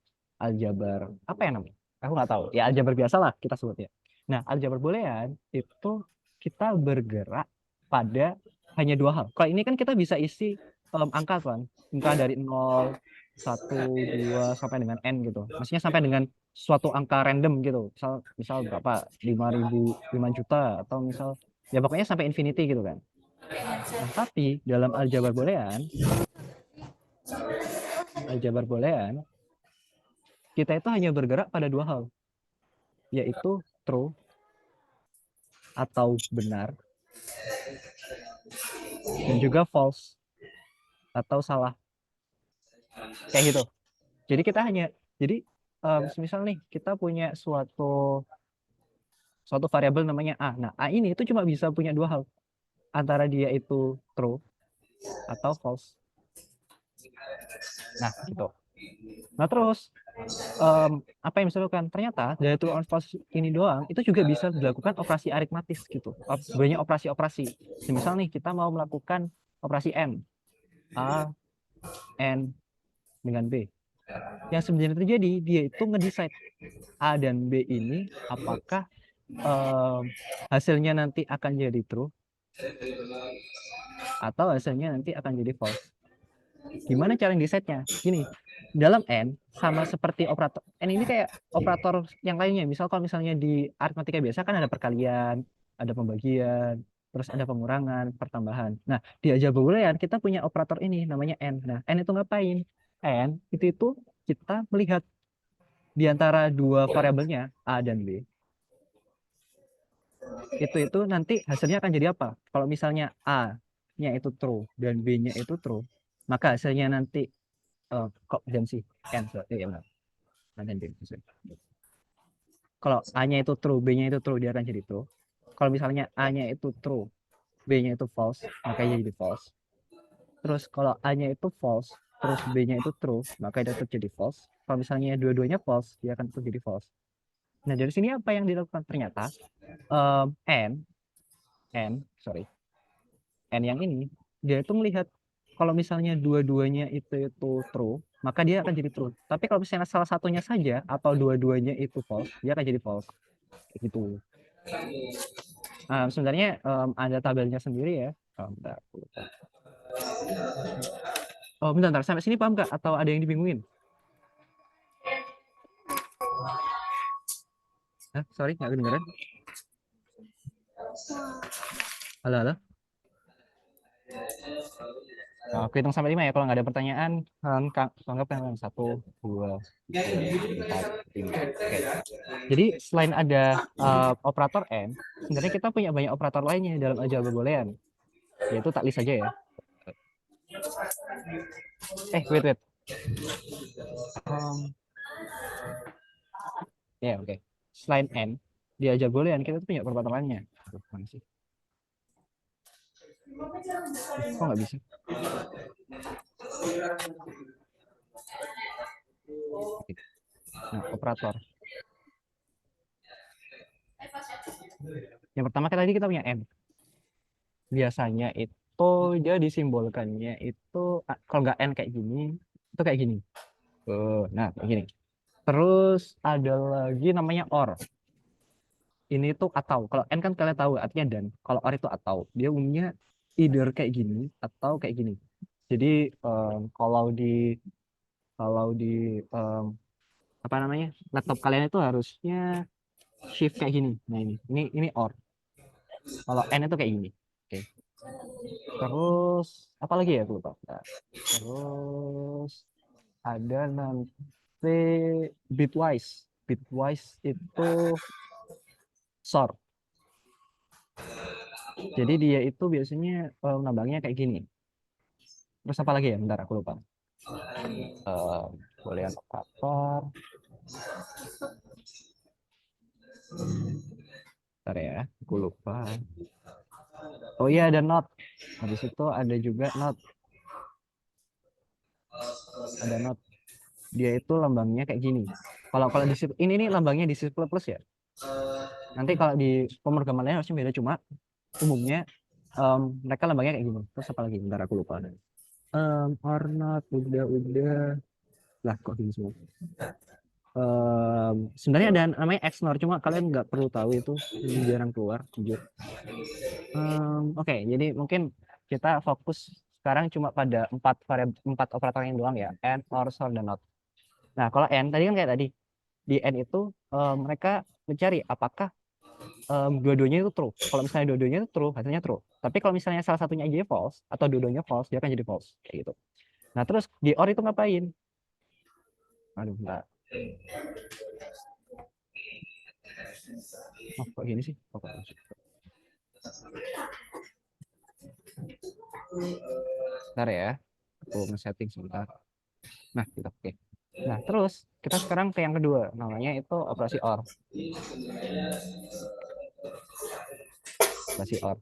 apa ya namanya? Aku nggak tahu. Ya aljabar biasa lah kita sebut ya. Nah, aljabar boolean itu kita bergerak pada hanya 2 hal. Kalau ini kan kita bisa isi angka kan, angka dari 0, 1, 2 sampai dengan n gitu. Maksudnya sampai dengan suatu angka random gitu. Misal berapa? 5 juta atau misal ya pokoknya sampai infinity gitu kan. Nah, tapi dalam aljabar boolean kita itu hanya bergerak pada 2 hal, yaitu true atau benar dan juga false atau salah, kayak gitu. Jadi kita hanya misal nih kita punya suatu variabel namanya A. Nah, A ini itu cuma bisa punya 2 hal, antara dia itu true atau false. Nah, gitu. Nah, terus apa yang bisa dilakukan? Ternyata dari true and false ini doang itu juga bisa dilakukan operasi aritmatis gitu. Sebenarnya operasi-operasi. Misal nih kita mau melakukan operasi M, A, N dengan B. Yang sebenarnya terjadi dia itu ngedecide A dan B ini apakah hasilnya nanti akan jadi true atau hasilnya nanti akan jadi false. Gimana cara decide-nya? Gini, dalam N sama seperti operator N ini kayak operator yang lainnya. Misal kalau misalnya di aritmatika biasa kan ada perkalian, ada pembagian, terus ada pengurangan, pertambahan. Nah, di aljabar boolean kita punya operator ini namanya N. Nah, N itu ngapain? N itu kita melihat di antara 2 variabelnya A dan B. Itu nanti hasilnya akan jadi apa? Kalau misalnya A A-nya itu true dan B-nya itu true, maka hasilnya nanti kok dan si N, ya benar. Nanti sorry. Kalau A-nya itu true, B-nya itu true, dia akan jadi true. Kalau misalnya A-nya itu true, B-nya itu false, maka dia jadi false. Terus kalau A-nya itu false, terus B-nya itu true, maka dia tetap jadi false. Kalau misalnya dua-duanya false, dia akan tetap jadi false. Nah, dari sini apa yang dilakukan? Ternyata N yang ini, dia itu melihat kalau misalnya dua-duanya itu true, maka dia akan jadi true. Tapi kalau misalnya salah satunya saja atau dua-duanya itu false, dia akan jadi false. Kayak gitu. Sebenarnya ada tabelnya sendiri ya. Bentar, aku lupa. Oh, bentar, sampai sini paham nggak? Atau ada yang dibingungin? Sorry, nggak kedengeran. Halo, halo. Aku hitung sampai 5 ya. Kalau nggak ada pertanyaan, anggap yang 1, 2, 3, 4, 5. Oke. Jadi selain ada operator N, sebenarnya kita punya banyak operator lainnya dalam aljabar boolean. Yaitu tak list saja ya. Wait. Oke. Selain N, di aljabar boolean kita tuh punya operator lainnya. Mana sih? Kok nggak bisa? Nah, operator. Yang pertama tadi kita punya N. Biasanya itu dia disimbolkannya itu kalau nggak N kayak gini, itu kayak gini. Nah, kayak gini. Terus ada lagi namanya OR. Ini tuh atau. Kalau N kan kalian tahu artinya dan. Kalau OR itu atau. Dia umumnya either kayak gini atau kayak gini. Jadi kalau di apa namanya laptop kalian itu harusnya shift kayak gini. Nah ini OR. Kalau N itu kayak gini. Oke. Terus apa lagi ya aku lupa. Terus ada nanti bitwise. Bitwise itu sort. Jadi dia itu biasanya nambahnya kayak gini. Terus apa lagi ya? Bentar aku lupa. Boolean operator. Bentar ya, aku lupa. Oh iya, ada not. Habis itu ada juga not. Ada not. Dia itu lambangnya kayak gini. Kalau di ini lambangnya di C++ ya. Nanti kalau di pemrograman lain harusnya beda, cuma umumnya mereka lambangnya kayak gini. Terus apa lagi? Bentar aku lupa. Or not, udah. Lah kok gini semua. Sebenarnya ada namanya XNOR, cuma kalian nggak perlu tahu itu, jarang keluar jujur. Oke, jadi mungkin kita fokus sekarang cuma pada 4 operator yang doang ya, AND, OR, SOR, dan NOT. Nah, kalau AND tadi kan kayak tadi, di AND itu mereka mencari apakah dua-duanya itu true. Kalau misalnya dua-duanya itu true, hasilnya true. Tapi kalau misalnya salah satunya aja false atau dua-duanya false, dia akan jadi false kayak gitu. Nah, terus di OR itu ngapain? Aduh, bentar. Oh, kok gini sih? Bentar ya, aku nge-setting sebentar. Nah, kita oke. Nah, terus kita sekarang ke yang kedua, namanya itu operasi OR. Operasi OR.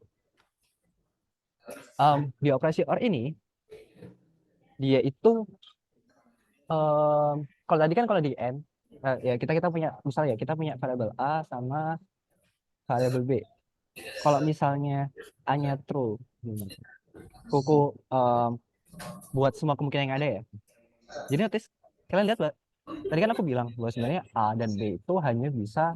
Di operasi OR ini, dia itu kalau tadi kan kalau di N, ya kita punya, misalnya kita punya variabel A sama variabel B. Kalau misalnya A-nya true, kuku buat semua kemungkinan yang ada ya. Jadi notice, kalian lihat, Mbak, tadi kan aku bilang bahwa sebenarnya A dan B itu hanya bisa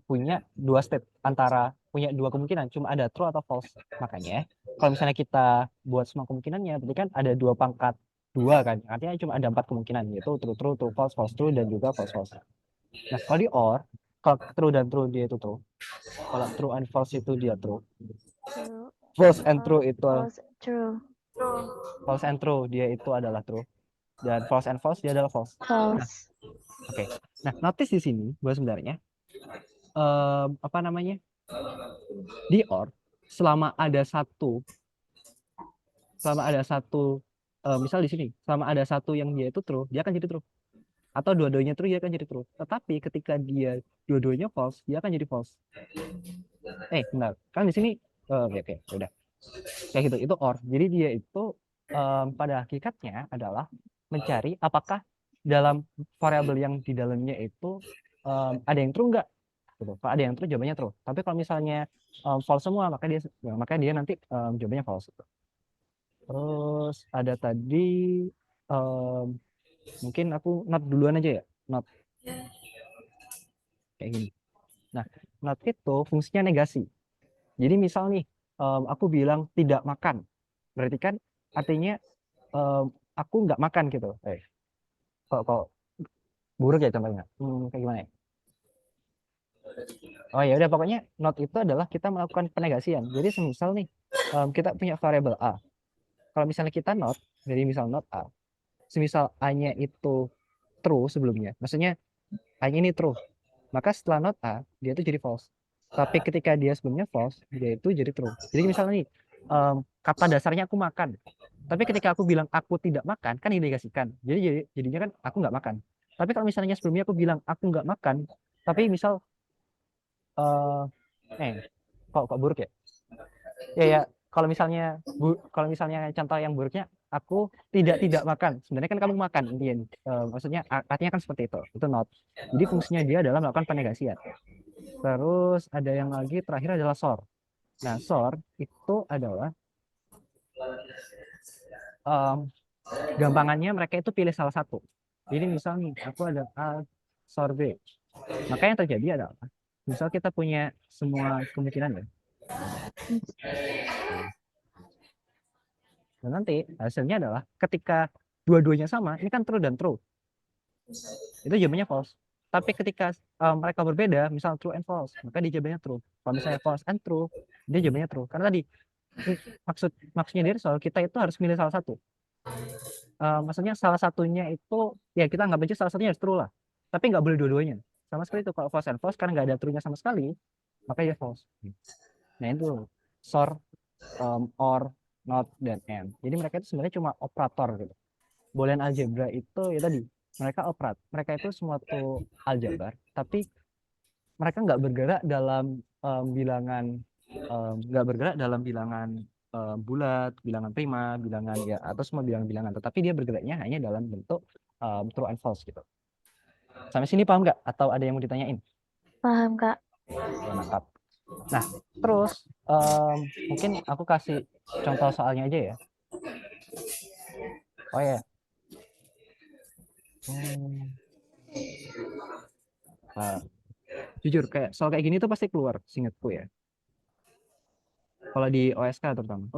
punya 2 state, antara punya 2 kemungkinan, cuma ada true atau false. Makanya kalau misalnya kita buat semua kemungkinannya, berarti kan ada 2 pangkat 2 kan, artinya cuma ada 4 kemungkinan, yaitu true, false, false, true, dan juga false, false. Nah, kalau di OR, kalau true dan true dia itu true, kalau true and false itu dia true, false and true itu false and true dia itu adalah true, dan false and false dia adalah false. Nah, oke. Nah, notice di sini bahwa sebenarnya apa namanya, di OR selama ada satu selama ada satu misal di sini, selama ada satu yang dia itu true, dia akan jadi true. Atau dua-duanya true, dia akan jadi true. Tetapi ketika dia dua-duanya false, dia akan jadi false. Bentar. Kan di sini oke, udah. Kayak gitu, itu OR. Jadi dia itu pada hakikatnya adalah mencari apakah dalam variabel yang di dalamnya itu ada yang true nggak? Gitu. Kalau ada yang true, jawabannya true. Tapi kalau misalnya false semua, maka dia nanti jawabannya false. Gitu. Terus ada tadi mungkin aku not duluan aja ya, not kayak gini. Nah, not itu fungsinya negasi. Jadi misal nih, aku bilang tidak makan, berarti kan artinya aku nggak makan gitu. Kok buruk ya contohnya? Kayak gimana ya? Oh ya udah, pokoknya not itu adalah kita melakukan penegasian. Jadi semisal nih, kita punya variabel A. Kalau misalnya kita not, jadi misal not A, semisal A-nya itu true sebelumnya, maksudnya A-nya ini true, maka setelah not A, dia itu jadi false. Tapi ketika dia sebelumnya false, dia itu jadi true. Jadi misalnya nih, kata dasarnya aku makan. Tapi ketika aku bilang aku tidak makan, kan dinegasikan. Jadinya kan aku nggak makan. Tapi kalau misalnya sebelumnya aku bilang aku nggak makan, tapi misal kok buruk ya? Ya, kalau misalnya contoh yang buruknya aku tidak makan. Sebenarnya kan kamu makan intinya. Maksudnya artinya kan seperti itu. Itu not. Jadi fungsinya dia adalah melakukan penegasian. Terus ada yang lagi terakhir adalah SOR. Nah, SOR itu adalah gampangannya mereka itu pilih salah satu. Jadi misalnya aku ada A, SOR B. Maka yang terjadi adalah misal kita punya semua kemungkinan ya. Dan nanti hasilnya adalah ketika dua-duanya sama, ini kan true dan true. Itu jawabannya false. Tapi ketika mereka berbeda, misal true and false, maka dia jawabannya true. Kalau misalnya false and true, dia jawabannya true. Karena tadi maksudnya dari soal kita itu harus milih salah satu. Maksudnya salah satunya itu ya kita nggak benci, salah satunya harus true lah. Tapi nggak boleh dua-duanya. Sama sekali itu kalau false and false karena nggak ada true-nya sama sekali, maka dia false. Nah itu SOR, OR, not, dan AND. Jadi mereka itu sebenarnya cuma operator gitu. Boolean algebra itu ya tadi mereka itu suatu aljabar, tapi mereka nggak bergerak dalam bilangan bulat, bilangan prima, bilangan ya atau semua bilangan-bilangan, tetapi dia bergeraknya hanya dalam bentuk true and false gitu. Sampai sini paham nggak? Atau ada yang mau ditanyain? Paham, Kak. Ya, mantap. Nah, terus mungkin aku kasih contoh soalnya aja ya. Oh ya. Jujur kayak soal kayak gini tuh pasti keluar seingatku ya. Kalau di OSK terutama.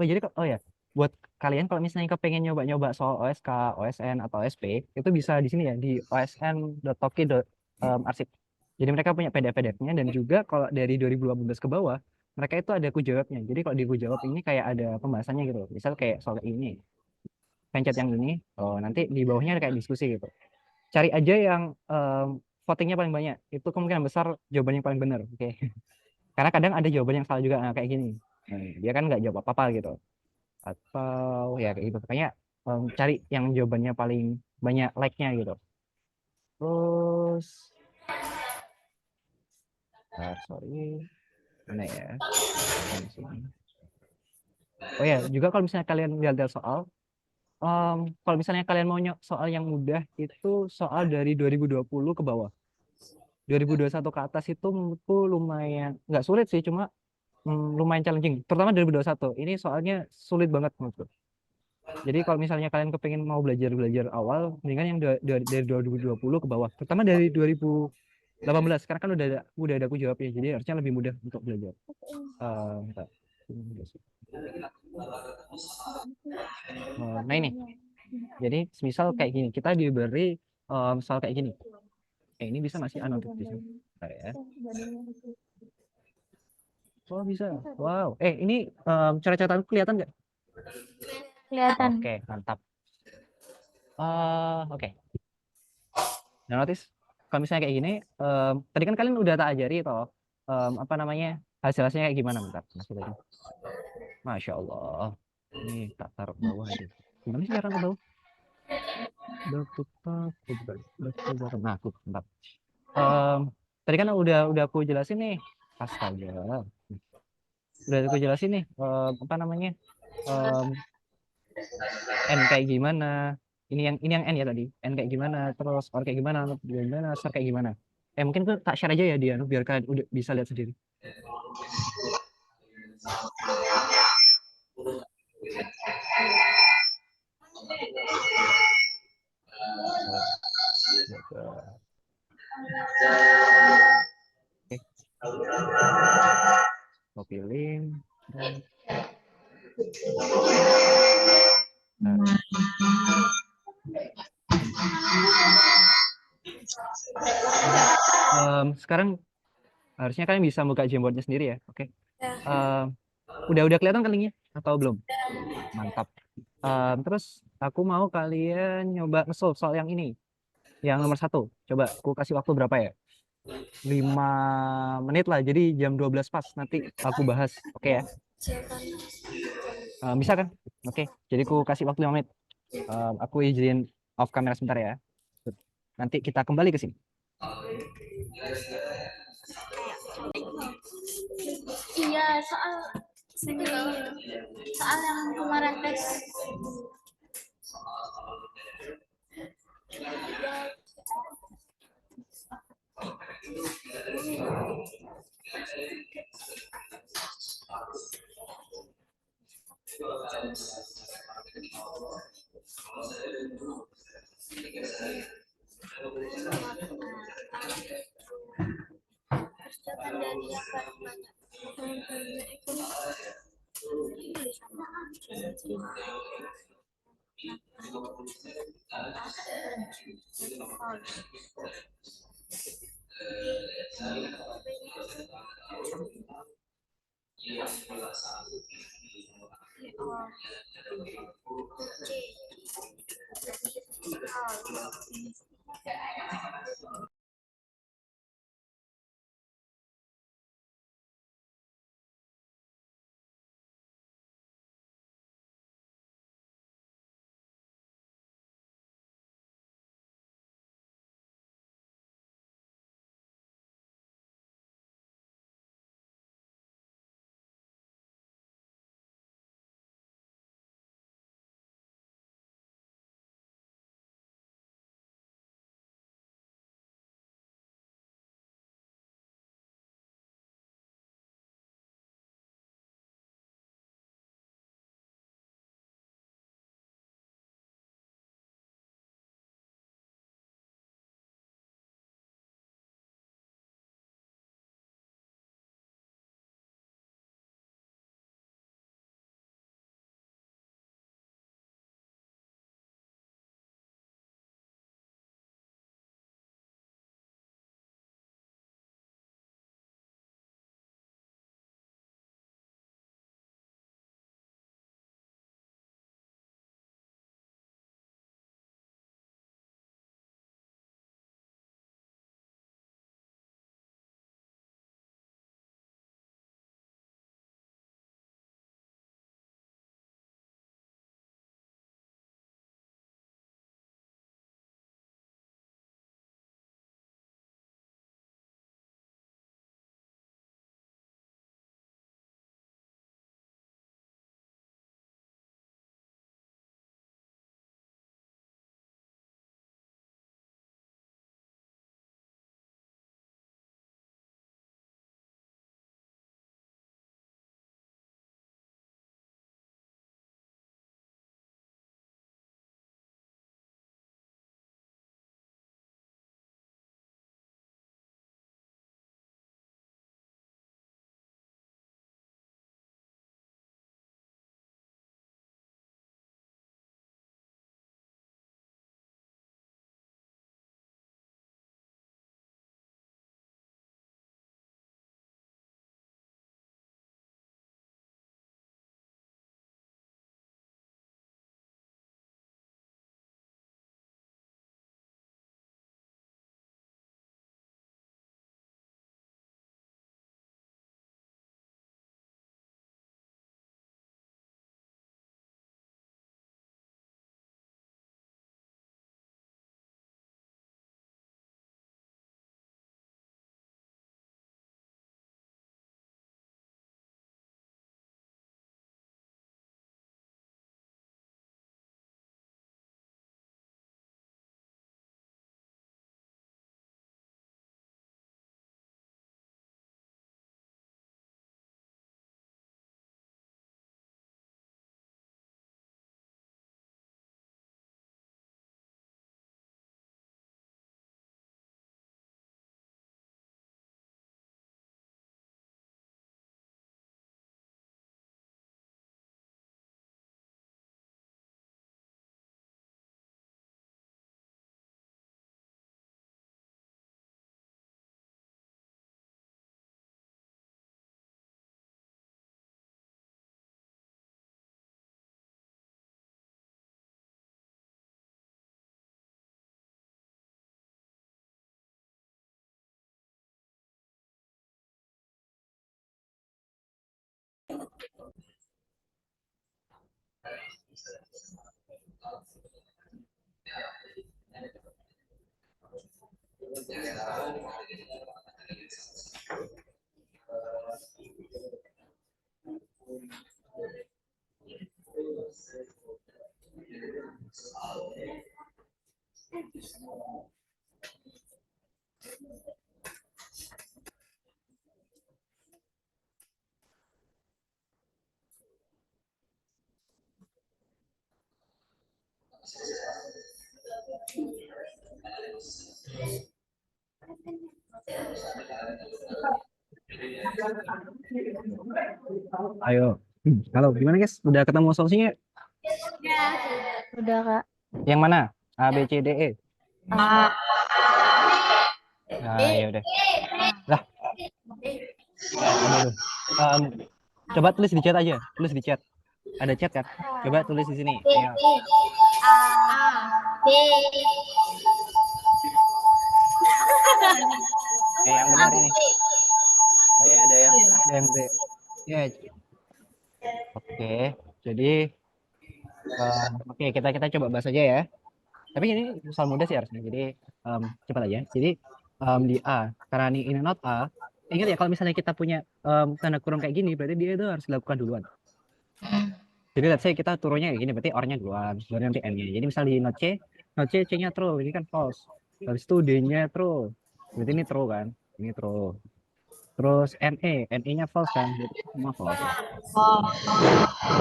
Buat kalian kalau misalnya kepengen nyoba-nyoba soal OSK, OSN atau OSP, itu bisa di sini ya di osn.toki.arsip. Jadi mereka punya PDF-PDF-nya dan juga kalau dari 2018 ke bawah, mereka itu ada kujawabnya. Jadi kalau di kujawab ini kayak ada pembahasannya gitu. Misal kayak soal ini, pencet yang ini, nanti di bawahnya ada kayak diskusi gitu. Cari aja yang votingnya paling banyak. Itu kemungkinan besar jawaban yang paling benar. Oke. Karena kadang ada jawaban yang salah juga. Nah, kayak gini. Dia kan nggak jawab apa-apa gitu. Atau ya kayak gitu. Kayaknya cari yang jawabannya paling banyak like-nya gitu. Terus sorry. Mana ya? Oh ya, juga kalau misalnya kalian lihat soal, kalau misalnya kalian mau soal yang mudah itu soal dari 2020 ke bawah. 2021 ke atas itu menurutku lumayan nggak sulit sih, cuma lumayan challenging, terutama 2021 ini soalnya sulit banget menurutku. Jadi kalau misalnya kalian kepengen mau belajar awal, mendingan yang dari 2020 ke bawah, terutama dari 2018 karena kan udah ada aku jawabnya, jadi harusnya lebih mudah untuk belajar. Nah ini, jadi misal kayak gini, kita diberi soal kayak gini. Ini bisa masih anonim di sini. Ya. Oh bisa. Wow. Ini cara-cara kelihatan nggak? Kelihatan. Oke, mantap. Oke. Nah, notice kalau misalnya kayak gini, tadi kan kalian udah tak ajari toh, apa namanya hasilnya kayak gimana, bentar. Masya Allah. Ini tak taruh ke bawah aja. Gimana sih cara ke bawah? Nah, aku bentar. Tadi kan udah aku jelasin nih. Astaga. Udah aku jelasin nih apa namanya? em, N kayak gimana? Ini yang N ya tadi. N kayak gimana? Terus or kayak gimana? Not kayak gimana? Start kayak gimana? Mungkin tuh tak share aja ya dia, biar kalian udah bisa lihat sendiri. Oke, copy link. Nah, sekarang harusnya kalian bisa buka Jamboardnya sendiri ya. Oke. Udah kelihatan kan linknya atau belum? Mantap. Terus aku mau kalian nyoba nge-solve soal yang ini. Yang nomor 1. Coba aku kasih waktu berapa ya? 5 menit lah. Jadi jam 12 pas nanti aku bahas. Oke ya. Bisa kan? Oke. Jadi aku kasih waktu 5 menit. Aku izin off kamera sebentar ya. Nanti kita kembali ke sini. Iya, soal yang kemarin tes. Kerjakan dari yang paling banyak. Ayo. Halo, gimana guys? Udah ketemu solusinya? Udah kak. Yang mana? A, B, C, D, E. A. Nah, ya udah. Lah, aduh. Coba tulis di chat aja. Tulis di chat. Ada chat kan? Coba tulis di sini. Ayo. B. Yang benar ini. Oh, ya, ada yang B. Ya. Oke. Jadi oke, kita coba bahas aja ya. Tapi ini soal mudah sih harusnya. Jadi cepat aja. Jadi di A, karena ini not A. Ingat ya kalau misalnya kita punya tanda kurung kayak gini, berarti dia itu harus dilakukan duluan. Jadi let's say kita turunnya kayak gini, berarti or-nya duluan, baru nanti n-nya. Jadi misal di not C, C-nya true, ini kan false. Habis itu D-nya true, berarti ini true kan? Ini true. Terus NE-nya false kan? Berarti semua false.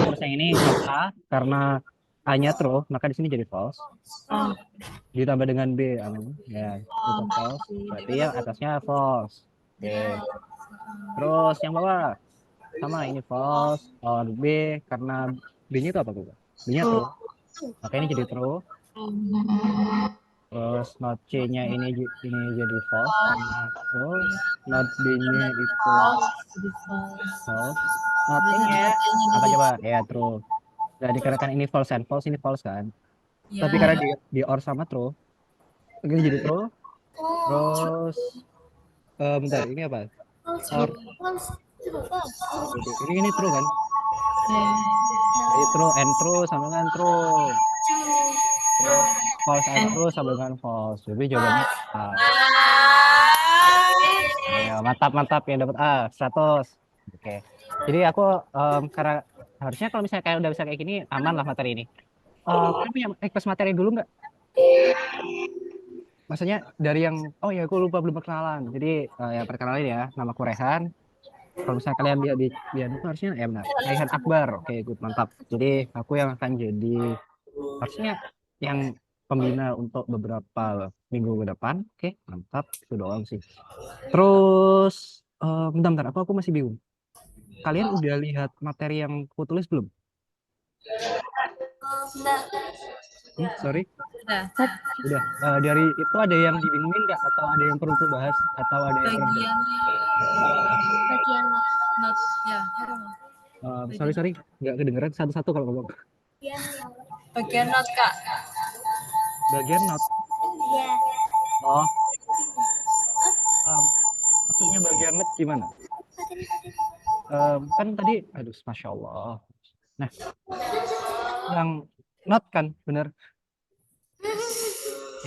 Terus yang ini not A, karena A-nya true, maka di sini jadi false. Ditambah dengan B, ya itu false. Berarti yang atasnya false. Oke. Terus yang bawah sama ini false. Or B karena B-nya itu apa tuh? B-nya true. Maka ini jadi true. Terus not C-nya ini jadi false karena true. Not B-nya itu false. Not E-nya apa coba? Ya true. Dan dikarenakan ini false and false, ini false kan? Tapi karena di or sama true, ini jadi true. Terus bentar, ini apa? Or ini true kan? Jadi true and true sama dengan true. Terus false and true sama dengan false. Jadi jawabannya A. Ya, mantap yang dapat A 100. Oke. Jadi aku karena harusnya kalau misalnya kayak udah bisa kayak gini aman lah materi ini. Kamu punya request materi dulu nggak? Maksudnya dari yang ya aku lupa belum perkenalan. Jadi ya perkenalan ya, namaku Rehan. Kalau misalnya kalian lihat di itu harusnya ya benar. Rehan Akbar. Oke, good, mantap. Jadi aku yang akan jadi harusnya yang pembina untuk beberapa minggu ke depan. Oke, mantap. Itu doang sih. Terus bentar, aku masih bingung. Kalian udah lihat materi yang aku tulis belum? Sorry. Udah. Dari itu ada yang dibingungin nggak? Atau ada yang perlu aku bahas? Atau ada yang kurang jelas? Bagian not ya. Sorry, nggak kedengeran satu-satu kalau ngomong. Bagian not kak. Bagian not. Iya. Oh. Maksudnya bagian not gimana? Kan tadi, aduh, masya Allah. Nah, yang not kan, bener.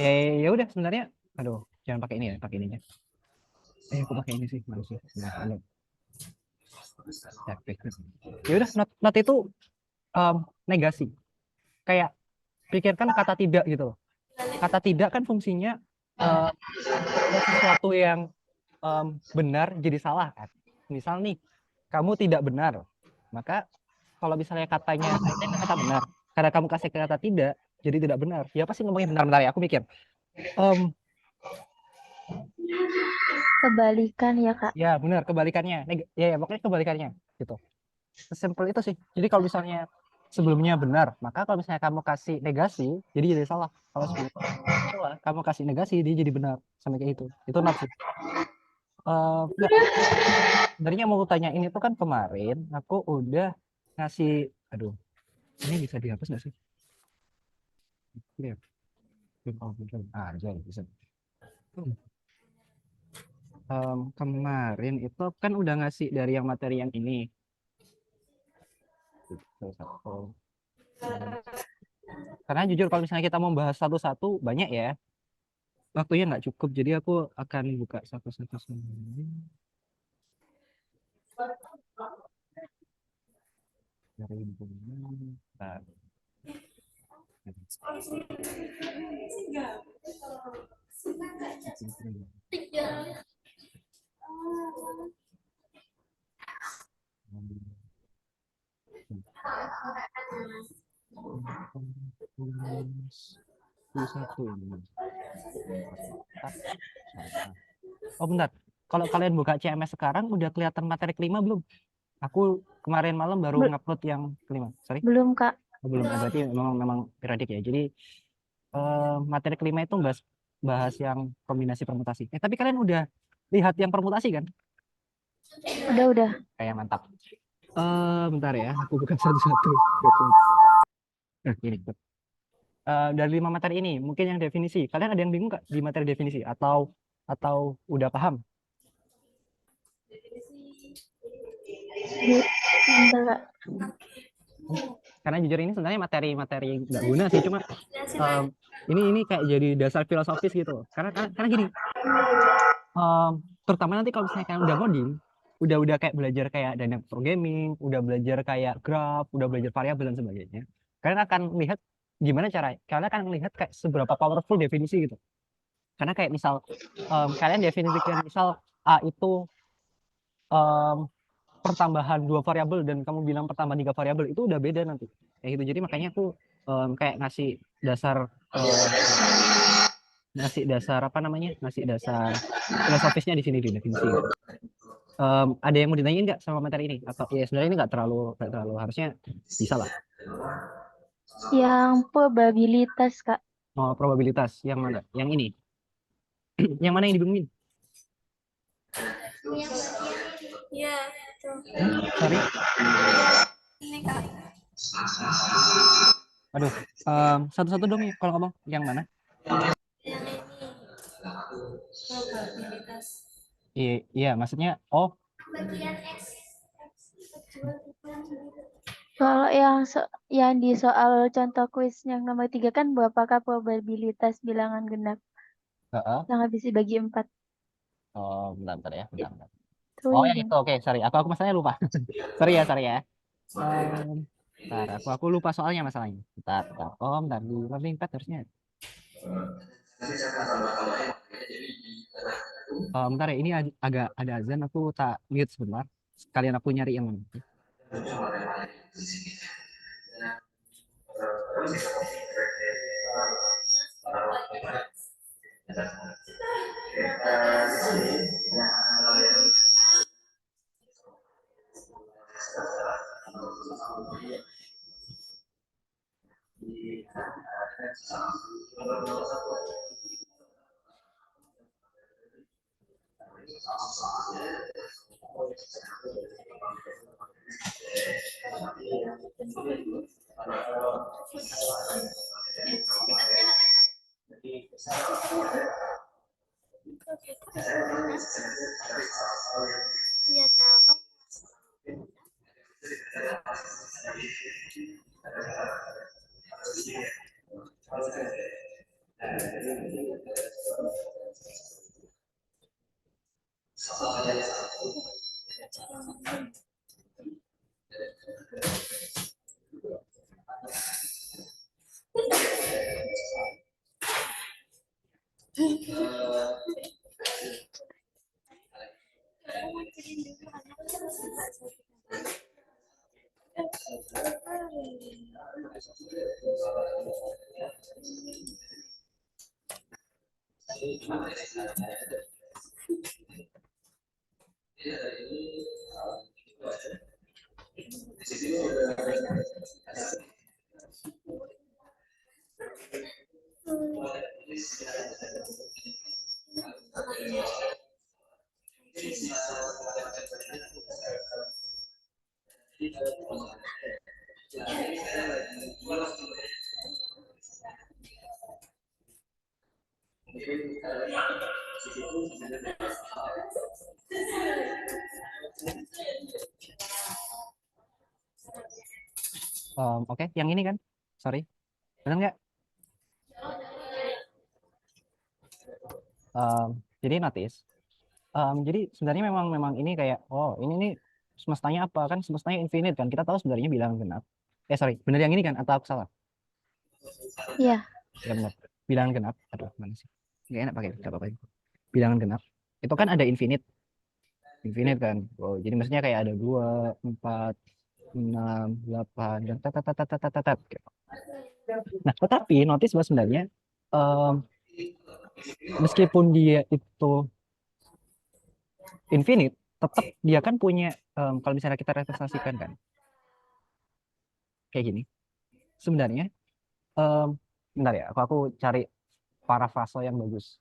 Ya udah sebenarnya, aduh, jangan pakai ini ya, pakai ininya. Aku pakai ini sih, mana sih? Nah, ya udah, not itu negasi. Kayak pikirkan kata tidak gitu loh. Kata tidak kan fungsinya sesuatu yang benar jadi salah kan. Misal nih, kamu tidak benar, maka kalau misalnya katanya kata benar, karena kamu kasih kata tidak, jadi tidak benar. Ya pasti ngomongin benar-benar ya. Aku mikir. Kebalikan ya kak. Ya benar, kebalikannya. Ya pokoknya kebalikannya gitu. Sesimpel itu sih. Jadi kalau misalnya sebelumnya benar, maka kalau misalnya kamu kasih negasi, jadi salah. Kalau sebelumnya salah, kamu kasih negasi, dia jadi benar. Sama kayak itu. Itu not sih. Enggak. Sebenarnya mau tanya ini tuh kan kemarin aku udah ngasih, aduh, ini bisa dihapus nggak sih? Iya. Aja bisa. Kemarin itu kan udah ngasih dari yang materi yang ini. Satu-satu. Karena jujur kalau misalnya kita mau bahas satu-satu banyak ya, waktunya nggak cukup. Jadi aku akan buka satu-satu sendiri. Dari buku. Bentar. Satu ini. Oh bentar, kalau kalian buka CMS sekarang udah kelihatan materi kelima belum? Aku kemarin malam baru Bel- ngupload yang kelima. Sorry, Belum, Kak. oh, belum. Berarti memang periodik ya. Jadi materi kelima itu bahas yang kombinasi permutasi. Tapi kalian udah lihat yang permutasi kan? Udah. Kayak mantap. Bentar ya, aku buka satu-satu. Nah, ini. Dari 5 materi ini, mungkin yang definisi. Kalian ada yang bingung nggak di materi definisi? Atau udah paham? Bentar, Kak. Karena jujur ini sebenarnya materi nggak guna sih, cuma ini kayak jadi dasar filosofis gitu. Karena gini, terutama nanti kalau misalnya kalian udah coding, udah kayak belajar kayak dynamic programming, udah belajar kayak graph, udah belajar variabel dan sebagainya. Kalian akan lihat gimana cara, kalian akan lihat kayak seberapa powerful definisi gitu. Karena kayak misal kalian definisikan misal A itu pertambahan 2 variabel dan kamu bilang pertambahan 3 variabel, itu udah beda nanti kayak gitu. Jadi makanya aku kayak ngasih dasar filosofisnya di sini di definisi gitu. Ada yang mau ditanyain nggak sama materi ini? Atau ya sebenarnya ini nggak terlalu harusnya bisa lah. Yang probabilitas, Kak. Oh, probabilitas yang mana? Yang ini? Yang mana yang dibingungin? Iya. Sorry. Ini Kak. Aduh, satu-satu dong ya kalau ngomong. Yang mana? Yang ini. Probabilitas. Iya, maksudnya Bagian X. Kalau yang di soal contoh kuis yang nomor 3 kan berapakah probabilitas bilangan genap yang habis dibagi 4? Oh, bentar ya, bentar. Tuh Oh, yang ini. itu. Oke, sorry. Aku masalahnya lupa. Sorry ya. Bentar, aku lupa soalnya masalahnya. Bentar. Oh, bentar di learning pad harusnya. Bentar ya, ini agak ada azan. Aku tak mute sebentar. Sekalian aku nyari yang mana. Iya, tahu. Oke, yang ini kan, sorry, benar nggak? Jadi notice, jadi sebenarnya memang ini kayak, oh ini nih semestanya apa kan? Semestanya infinite kan? Kita tahu sebenarnya bilangan genap. Sorry, bener yang ini kan? Atau aku salah? Iya. Ya benar. Bilangan genap, aduh mana sih? Nggak enak pakai, nggak apa-apa. Bilangan genap itu kan ada infinite kan. Oh, jadi maksudnya kayak ada 2, 4, 6, 8 dan tat gitu. Nah, tetapi notice bahwa sebenarnya em, meskipun dia itu infinite, tetap dia kan punya kalau misalnya kita representasikan kan kayak gini. Sebenarnya bentar ya, aku cari parafrase yang bagus.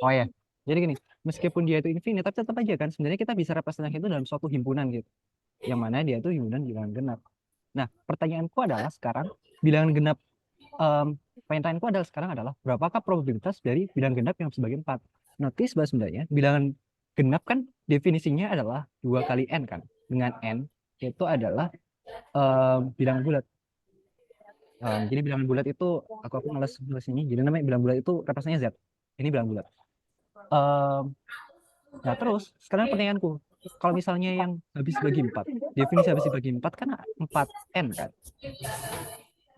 Oh ya, jadi gini, meskipun dia itu infinite, tapi tetap aja kan sebenarnya kita bisa representasikan itu dalam suatu himpunan gitu, yang mana dia itu himpunan bilangan genap. Nah, pertanyaanku adalah sekarang bilangan genap, pertanyaanku adalah sekarang adalah berapakah probabilitas dari bilangan genap yang sebagai 4? Notice bahwa sebenarnya bilangan genap kan definisinya adalah 2 kali n kan, dengan n itu adalah bilangan bulat. Jadi bilangan bulat itu aku males ini. Jadi namanya bilangan bulat itu representasinya z. Ini bilangan bulat. Nah terus sekarang pertanyaanku, kalau misalnya yang habis dibagi 4, definisi habis dibagi 4 kan 4n kan.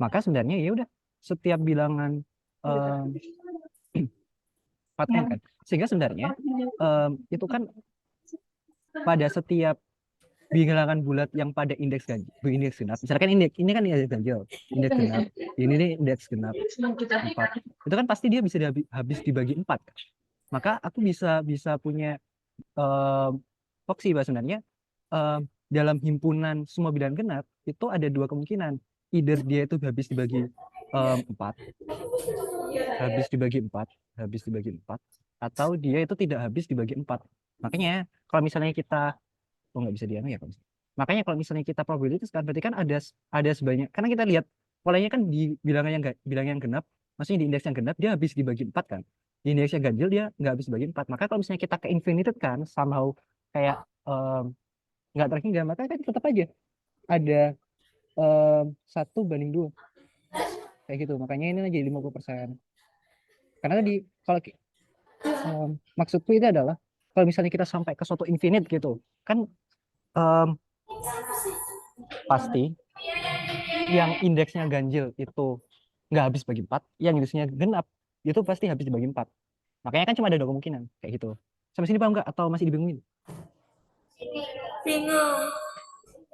Maka sebenarnya ya udah setiap bilangan 4n kan. Sehingga sebenarnya itu kan pada setiap bilangan bulat yang pada indeks genap, misalkan indeks ini kan indeks ganjil, indeks genap, ini nih indeks genap 4. Itu kan pasti dia bisa habis dibagi 4 kan. Maka aku bisa punya opsi bahwa sebenarnya dalam himpunan semua bilangan genap itu ada 2 kemungkinan. Either dia itu habis dibagi 4, habis dibagi 4, atau dia itu tidak habis dibagi 4. Makanya kalau misalnya kita nggak bisa dianu ya kalau misalnya. Makanya kalau misalnya kita probabilitas kan berarti kan ada sebanyak, karena kita lihat polanya kan di bilangan yang genap, maksudnya di indeks yang genap dia habis dibagi 4 kan. Di indeks yang ganjil dia nggak habis dibagi 4. Maka kalau misalnya kita ke infinited kan somehow kayak nggak terhingga, maka kan tetap aja ada 1/2 kayak gitu. Makanya ini aja 50%. Karena tadi kalau maksudku itu adalah kalau misalnya kita sampai ke suatu infinite gitu kan, pasti yang indeksnya ganjil itu nggak habis bagi 4, yang indeksnya genap itu pasti habis dibagi 4. Makanya kan cuma ada 2 kemungkinan kayak gitu. Sampai sini paham nggak atau masih dibingungin? Bingung.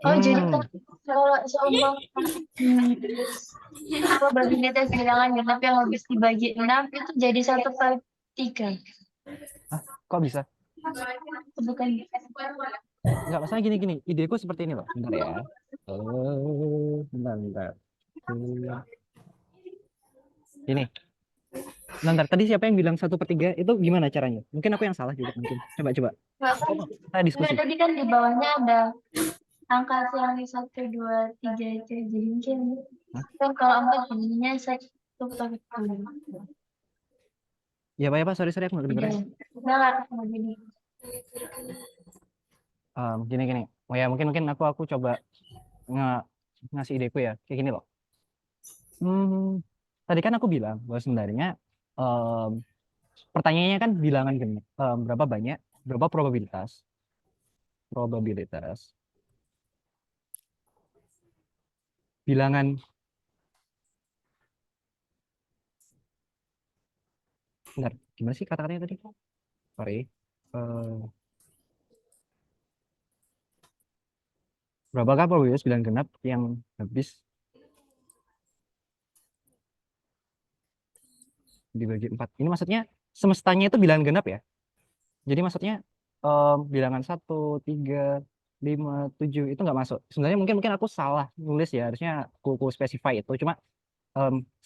Oh, jadi kalau seumpama probabilitas bilangan genap yang habis dibagi 6 itu jadi 1/3. Hah, kok bisa? Bukan. Nggak, masalah gini, ideku seperti ini loh. Bentar ya. Bentar. Ini. Bentar, tadi siapa yang bilang 1/3 itu gimana caranya? Mungkin aku yang salah juga mungkin. Coba. Kita diskusi. Tadi kan di bawahnya ada angka yang 1, 2, 3 itu. Jadi mungkin kan kalau 4 jadinya 1/3. Ya Pak, sorry aku nggak kedengeran. Enggak gini. Gini. Oh ya, mungkin aku coba ngasih ideku ya. Kayak gini loh. Tadi kan aku bilang bahwa sebenarnya pertanyaannya kan bilangan genap, berapa probabilitas bilangan bentar, gimana sih kata-katanya tadi? Sorry. Berapakah probabilitas bilangan genap yang habis dibagi 4? Ini maksudnya semestanya itu bilangan genap ya. Jadi maksudnya bilangan 1, 3, 5, 7 itu nggak masuk. Sebenarnya mungkin aku salah nulis ya, harusnya aku specify itu. Cuma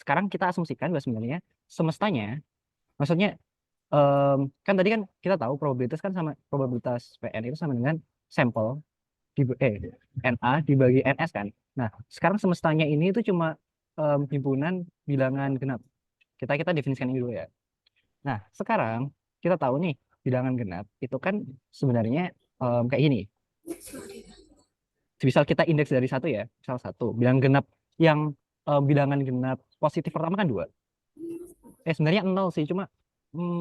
sekarang kita asumsikan bahwa sebenarnya semestanya, maksudnya kan tadi kan kita tahu probabilitas kan sama probabilitas PN itu sama dengan sampel NA dibagi NS kan. Nah, sekarang semestanya ini itu cuma himpunan bilangan genap. Kita definisikan ini dulu ya. Nah, sekarang kita tahu nih bilangan genap itu kan sebenarnya kayak gini. Misal kita indeks dari 1 ya, misal 1. Bilangan genap yang bilangan genap positif pertama kan 2. Sebenarnya 0 sih, cuma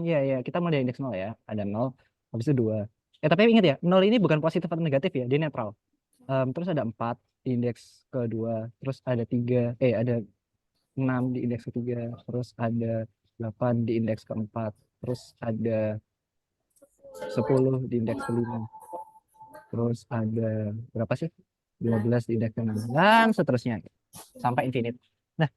ya kita mulai dari indeks 0 ya. Ada 0, habis itu 2. Tapi ingat ya, 0 ini bukan positif atau negatif ya, dia netral. Terus ada 4 di indeks kedua, terus ada 3, ada 6 di indeks ketiga, terus ada 8 di indeks keempat, terus ada 10 di indeks kelima, terus ada berapa sih? 15 di indeks keenam, dan seterusnya sampai infinite. Nah,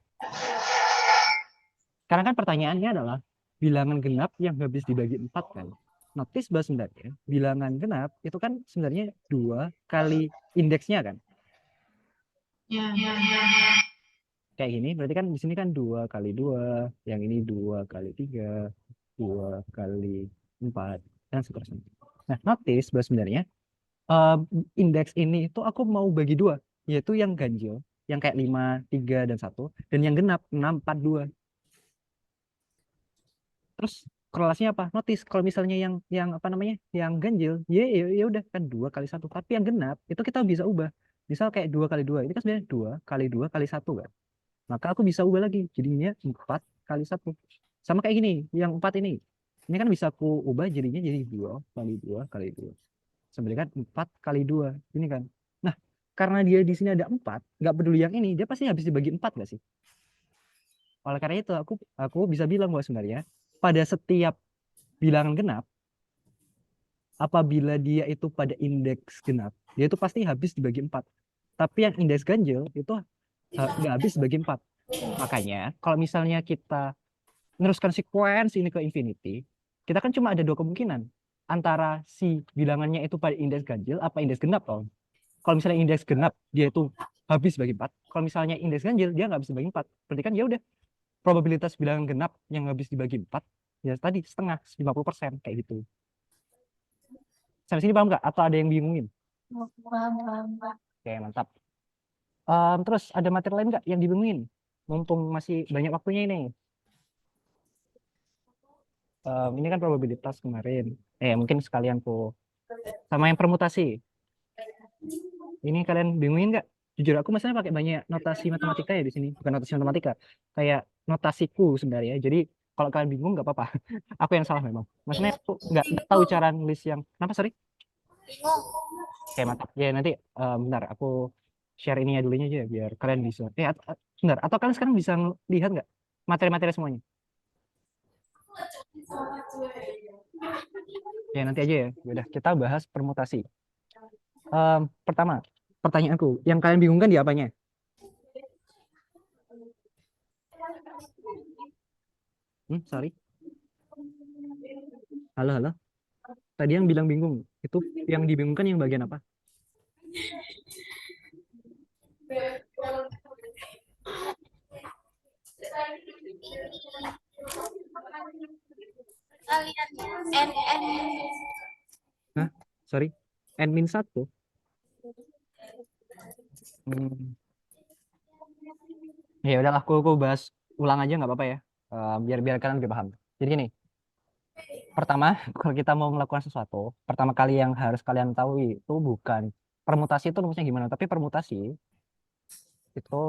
sekarang kan pertanyaannya adalah bilangan genap yang habis dibagi 4 kan. Notice bahwa sebenarnya bilangan genap itu kan sebenarnya 2 kali indeksnya kan. Kayak gini, berarti kan di sini kan 2 kali 2, yang ini 2 kali 3, 2 kali 4, dan seterusnya. Nah, notice bahwa sebenarnya indeks ini itu aku mau bagi 2, yaitu yang ganjil, yang kayak 5, 3, dan 1, dan yang genap 6, 4, 2. Terus korelasinya apa? Notice kalau misalnya yang apa namanya? Yang ganjil, ya udah kan 2 kali 1, tapi yang genap itu kita bisa ubah. Misal kayak 2 kali 2, ini kan sebenarnya 2 kali 2 kali 1 kan. Maka aku bisa ubah lagi, jadinya 4 kali 1. Sama kayak gini, yang 4 ini. Ini kan bisa aku ubah jadinya jadi 2 kali 2 kali 2. Sebenarnya kan 4 kali 2. Ini kan. Nah, karena dia di sini ada 4, nggak peduli yang ini, dia pasti habis dibagi 4 nggak sih? Oleh karena itu, aku bisa bilang bahwa sebenarnya pada setiap bilangan genap, apabila dia itu pada indeks genap, dia itu pasti habis dibagi 4. Tapi yang indeks ganjil itu nggak habis dibagi 4. Makanya kalau misalnya kita meneruskan sequence ini ke infinity, kita kan cuma ada 2 kemungkinan. Antara si bilangannya itu pada indeks ganjil apa indeks genap. Kalau misalnya indeks genap dia itu habis bagi 4. Kalau misalnya indeks ganjil dia nggak habis bagi 4. Berarti kan ya udah probabilitas bilangan genap yang habis dibagi 4 ya tadi setengah, 50% kayak gitu. Sampai sini paham nggak? Atau ada yang bingungin? Paham. Oke, mantap. Terus ada materi lain nggak yang dibingungin? Mumpung masih banyak waktunya ini. Ini kan probabilitas kemarin. Mungkin sekalian sama yang permutasi. Ini kalian bingungin nggak? Jujur aku masalahnya pakai banyak notasi matematika ya di sini, bukan notasi matematika, kayak notasiku sebenarnya. Jadi kalau kalian bingung nggak apa-apa. Aku yang salah memang. Maksudnya aku nggak tahu cara nulis yang kenapa, sorry? Bingung. Oke, mantap. Ya nanti bentar aku share ininya dulunya aja biar kalian bisa. Bentar, atau kalian sekarang bisa lihat nggak materi-materi semuanya? Ya nanti aja ya. Udah kita bahas permutasi. Pertama, pertanyaanku, yang kalian bingungkan di apanya? Sorry. Halo. Tadi yang bilang bingung, itu yang dibingungkan yang bagian apa? Kalian Hah? Sorry. N-1? Ya udah aku bahas ulang aja nggak apa-apa ya. Biar kalian lebih paham. Jadi gini. Pertama, kalau kita mau melakukan sesuatu, pertama kali yang harus kalian tahu itu bukan permutasi itu rumusnya gimana, tapi permutasi itu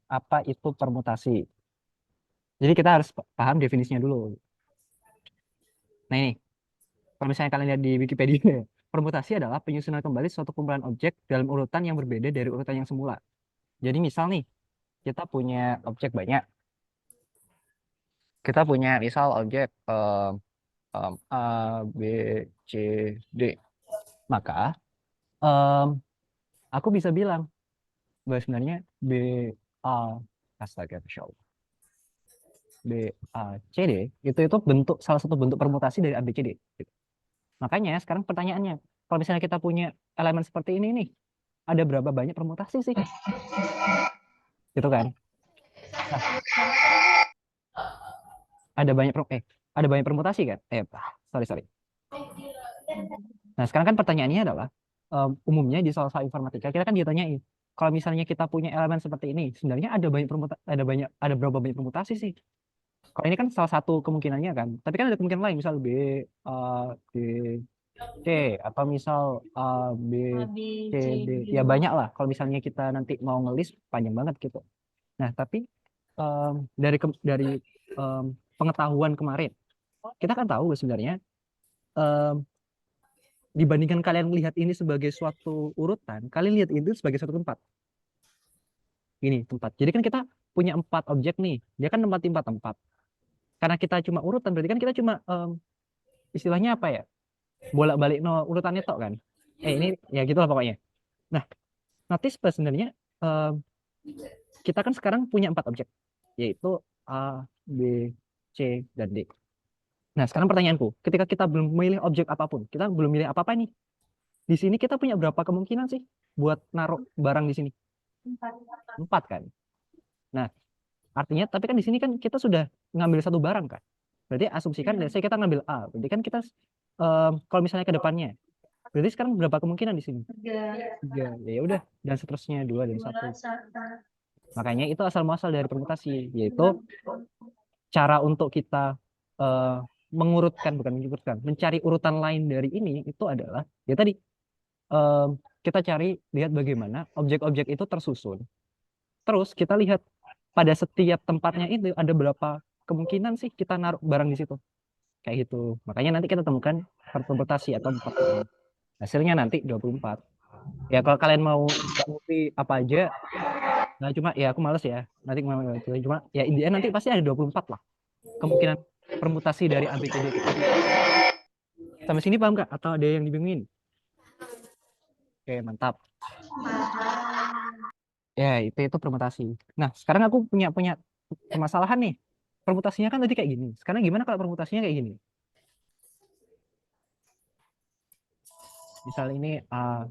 apa itu permutasi. Jadi kita harus paham definisinya dulu. Nah ini, kalau misalnya kalian lihat di Wikipedia, permutasi adalah penyusunan kembali suatu kumpulan objek dalam urutan yang berbeda dari urutan yang semula. Jadi misal nih, kita punya objek banyak. Kita punya misal objek A, B, C, D. Maka aku bisa bilang bahwa sebenarnya B, A, astaga, Masya Allah. B, A, C, D, itu bentuk salah satu bentuk permutasi dari A, B, C, D. Gitu. Makanya sekarang pertanyaannya, kalau misalnya kita punya elemen seperti ini nih, ada berapa banyak permutasi sih? Gitu kan? Nah, ada banyak permutasi kan? Sorry. Nah, sekarang kan pertanyaannya adalah umumnya di soal informatika kita kan ditanyain kalau misalnya kita punya elemen seperti ini, sebenarnya ada berapa banyak permutasi sih? Kalau ini kan salah satu kemungkinannya kan, tapi kan ada kemungkinan lain, misal B, D, C, apa misal B, A, B, C, C, D, D. ya banyak lah. Kalau misalnya kita nanti mau ngelis panjang banget gitu. Nah, tapi dari pengetahuan kemarin, kita kan tahu sebenarnya em, dibandingkan kalian melihat ini sebagai suatu urutan, kalian lihat itu sebagai suatu tempat. Ini tempat. Jadi kan kita punya 4 objek nih. Dia kan tempat 4 tempat. Karena kita cuma urutan, berarti kan kita cuma istilahnya apa ya? Bolak-balik no urutannya tok kan. Ini ya gitulah pokoknya. Nah, notice sebenarnya kita kan sekarang punya 4 objek, yaitu A, B, C, dan D. Nah, sekarang pertanyaanku, ketika kita belum memilih objek apapun, kita belum milih apa-apa nih. Di sini kita punya berapa kemungkinan sih buat naruh barang di sini? 4 kan. Nah, artinya tapi kan di sini kan kita sudah ngambil satu barang kan. Berarti asumsikan let's say kita ngambil A. Berarti kan kita kalau misalnya ke depannya, berarti sekarang berapa kemungkinan di sini? 3. Ya udah, dan seterusnya 2 dan 1. Makanya itu asal muasal dari permutasi, yaitu cara untuk kita mengurutkan, bukan mengurutkan, mencari urutan lain dari ini itu adalah ya tadi kita cari lihat bagaimana objek-objek itu tersusun. Terus kita lihat pada setiap tempatnya itu ada berapa kemungkinan sih kita naruh barang di situ. Kayak gitu. Makanya nanti kita temukan permutasi atau 4. Hasilnya nanti 24. Ya kalau kalian mau ngerti apa aja, nah cuma ya aku males ya. Nanti cuma ya intinya nanti pasti ada 24 lah kemungkinan permutasi dari ABCD. Sampai sini paham nggak? Atau ada yang dibingungin? Oke, mantap. Ya, itu permutasi. Nah, sekarang aku punya permasalahan nih. Permutasinya kan tadi kayak gini. Sekarang gimana kalau permutasinya kayak gini? Misal ini A,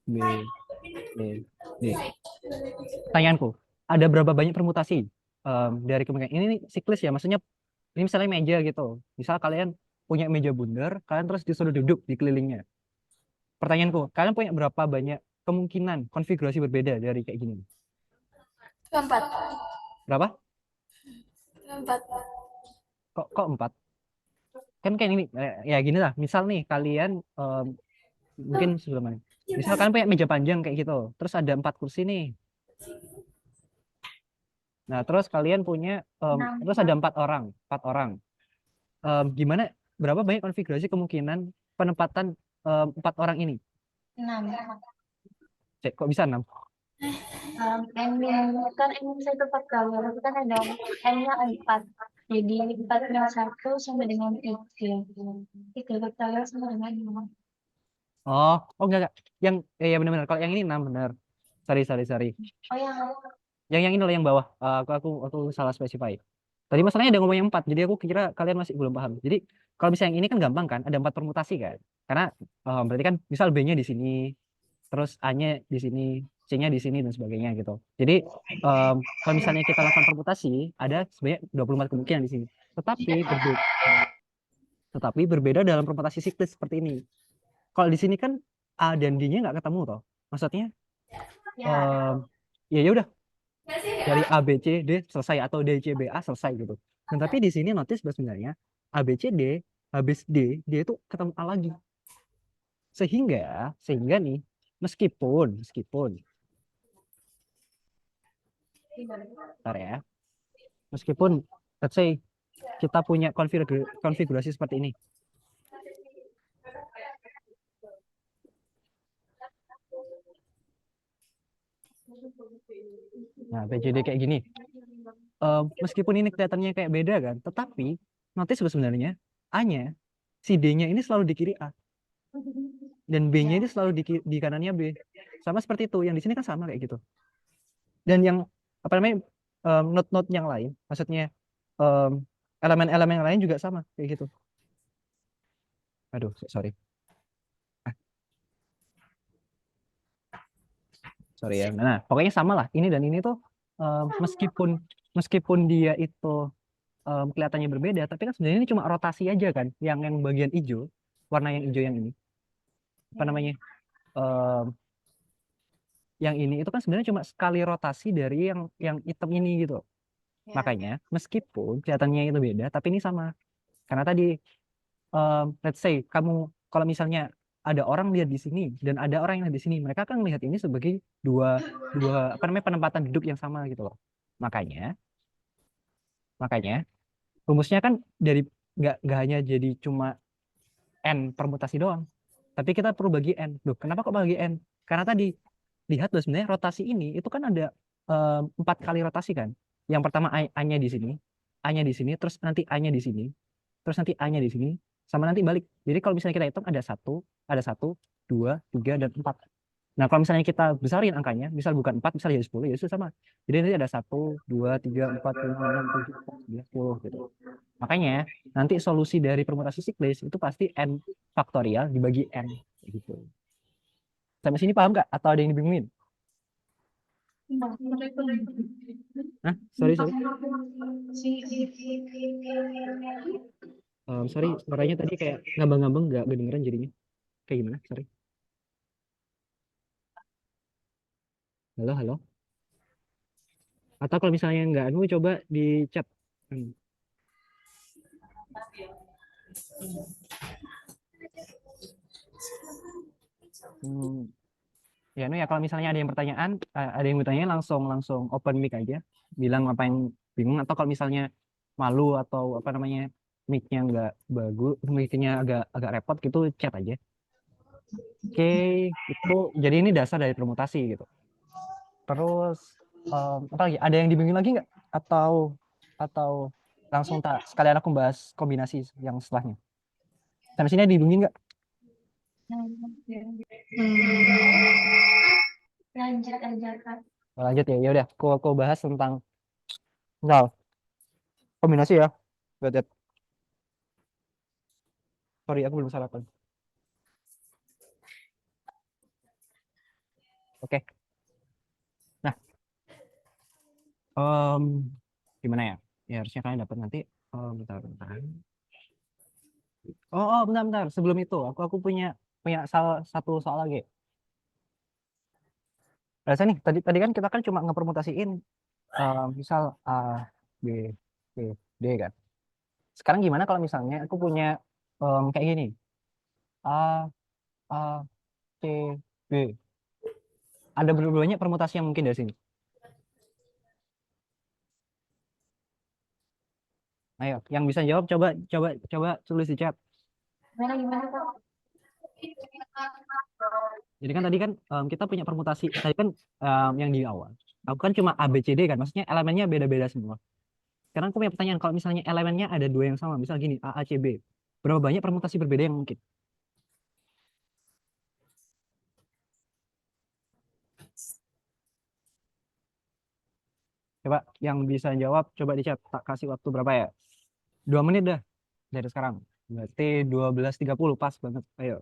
B, C, D. Pertanyaanku, ada berapa banyak permutasi dari kemungkinan ini nih, siklis ya? Maksudnya ini misalnya meja gitu. Misal kalian punya meja bundar, kalian terus disuruh duduk di kelilingnya. Pertanyaanku, kalian punya berapa banyak kemungkinan konfigurasi berbeda dari kayak gini? 4. Berapa? 4. Kok 4? Kan kayak ini, ya gini lah. Misal nih kalian mungkin sebelumnya. Misal kalian punya meja panjang kayak gitu, terus ada 4 kursi nih. Nah, terus kalian punya, terus ada 4 orang, 4 orang. Gimana? Berapa banyak konfigurasi kemungkinan penempatan 4 orang ini? 6. Cek, kok bisa 6? N-nya kan N satu faktorial, tapi kan ada N-nya 4. Jadi 4 - 1 sama dengan 3. 3 faktorial sama dengan 5. Oh enggak. Yang ya benar-benar. Kalau yang ini 6 benar. Sorry. Oh yang Yang ini loh yang bawah. Aku salah spesify. Tadi masalahnya ada ngomong yang 4, jadi aku kira kalian masih belum paham. Jadi kalau misalnya yang ini kan gampang kan, ada 4 permutasi kan. Karena berarti kan misal B-nya di sini, terus A-nya di sini, C-nya di sini dan sebagainya gitu. Jadi kalau misalnya kita lakukan permutasi, ada sebanyak 24 kemungkinan di sini. Tetapi berbeda dalam permutasi siklis seperti ini. Kalau di sini kan A dan D-nya nggak ketemu toh. Maksudnya ya udah dari A B C D selesai atau D C B A selesai gitu. Dan tapi di sini notice sebenarnya A B C D habis D dia itu ketemu A lagi. Sehingga nih meskipun bentar ya. Meskipun let's say kita punya konfigurasi seperti ini. Nah, PJD kayak gini. Meskipun ini kelihatannya kayak beda kan, tetapi notice sebenarnya A-nya, si D-nya ini selalu di kiri A. Dan B-nya ini selalu di kanannya B. Sama seperti itu. Yang di sini kan sama kayak gitu. Dan yang apa namanya note-note yang lain, maksudnya elemen-elemen yang lain juga sama kayak gitu. Aduh, sorry. Sorry ya. Nah, pokoknya sama lah. Ini dan ini tuh meskipun dia itu kelihatannya berbeda, tapi kan sebenarnya ini cuma rotasi aja kan. Yang bagian hijau, warna yang hijau yang ini. Apa namanya? Yang ini itu kan sebenarnya cuma sekali rotasi dari yang hitam ini gitu. Makanya meskipun kelihatannya itu beda, tapi ini sama. Karena tadi let's say kamu kalau misalnya ada orang lihat di sini dan ada orang yang lihat di sini, mereka akan melihat ini sebagai dua dua apa namanya penempatan duduk yang sama gitu loh. Makanya rumusnya kan dari nggak hanya jadi cuma n permutasi doang, tapi kita perlu bagi n. Loh, kenapa kok bagi n? Karena tadi lihat loh, sebenarnya rotasi ini itu kan ada 4 kali rotasi kan. Yang pertama A-nya di sini, A-nya di sini, terus nanti A-nya di sini, terus nanti A-nya di sini, sama nanti balik. Jadi kalau misalnya kita hitung ada 1, 2, 3, dan 4. Nah, kalau misalnya kita besarin angkanya, misal bukan 4, misal jadi 10, ya itu sama. Jadi nanti ada 1, 2, 3, 4, 5, 6, 7, 8, 9, 10 gitu. Makanya nanti solusi dari permutasi siklis itu pasti n faktorial dibagi n gitu. Sampai sini paham nggak? Atau ada yang dibingungin? Hah? Sorry. Sorry, suaranya tadi kayak ngambang-ngambang, nggak kedengeran jadinya. Kayak gimana? Sorry. Halo. Atau kalau misalnya nggak anu, coba di chat. Ya, ya kalau misalnya ada yang bertanya langsung open mic aja, bilang apa yang bingung, atau kalau misalnya malu atau apa namanya mic-nya nggak bagus, mic-nya agak repot gitu, chat aja. Oke, itu jadi ini dasar dari permutasi gitu. Terus apa lagi? Ada yang dibingungin lagi nggak? Atau langsung sekalian aku bahas kombinasi yang setelahnya. Sampai sini dibingungin nggak? Lanjut aja, Kak. Lanjut ya. Ya udah, aku bahas tentang kombinasi ya. Berarti sorry, aku belum sarapan. Oke. Nah, gimana ya? Ya harusnya kalian dapat nanti. Bentar. Bentar. Sebelum itu, aku punya satu soal lagi. Saya nih, tadi kan kita kan cuma ngepermutasiin misal A, B, C, D kan. Sekarang gimana kalau misalnya aku punya kayak gini. A, A, C, B. Ada berapa banyak permutasi yang mungkin dari sini? Ayo, yang bisa jawab coba tulis di chat. Gimana, Kak? Jadi kan tadi kan kita punya permutasi. Tadi kan yang di awal. Aku kan cuma A, B, C, D kan. Maksudnya elemennya beda-beda semua. Sekarang aku punya pertanyaan. Kalau misalnya elemennya ada 2 yang sama. Misal gini, A, C, B. Berapa banyak permutasi berbeda yang mungkin? Coba yang bisa jawab, coba di chat. Tak kasih waktu berapa ya? 2 menit dah dari sekarang. Berarti 12.30 pas banget. Ayo.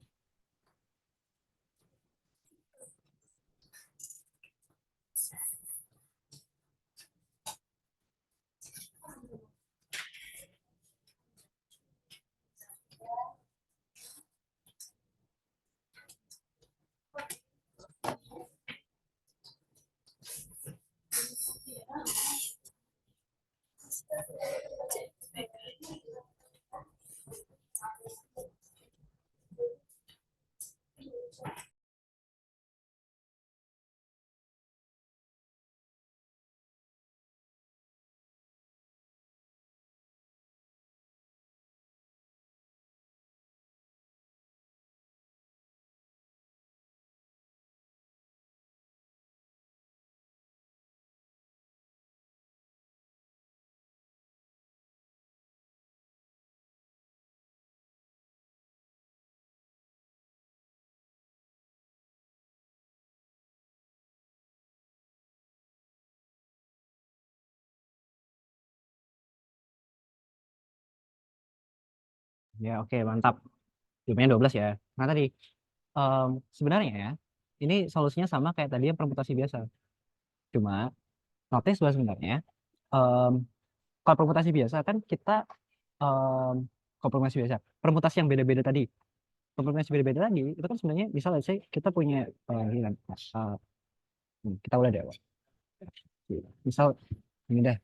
Ya, oke, mantap. Jumlahnya 12 ya. Nah, tadi sebenarnya ya, ini solusinya sama kayak tadi yang permutasi biasa. Cuma notice bahwa sebenarnya em, kalau permutasi biasa kan kita kalau permutasi yang beda-beda tadi. Permutasi beda-beda tadi itu kan sebenarnya misalnya saya kita punya ini kan, kita udah deh. Misal ini dah.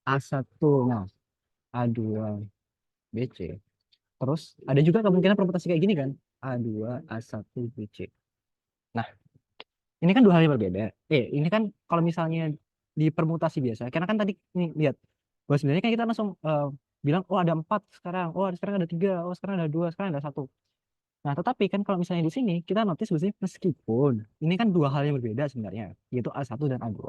A1. Nah, A2 BC. Terus ada juga kemungkinan permutasi kayak gini kan. A2 A1 BC. Nah, ini kan dua hal yang berbeda. Ini kan kalau misalnya di permutasi biasa, karena kan tadi nih lihat, bahwa sebenarnya kan kita langsung bilang, oh ada 4 sekarang, oh sekarang ada 3, oh sekarang ada 2, sekarang ada 1. Nah, tetapi kan kalau misalnya di sini kita notice biasanya meskipun ini kan dua hal yang berbeda sebenarnya, yaitu A1 dan A2.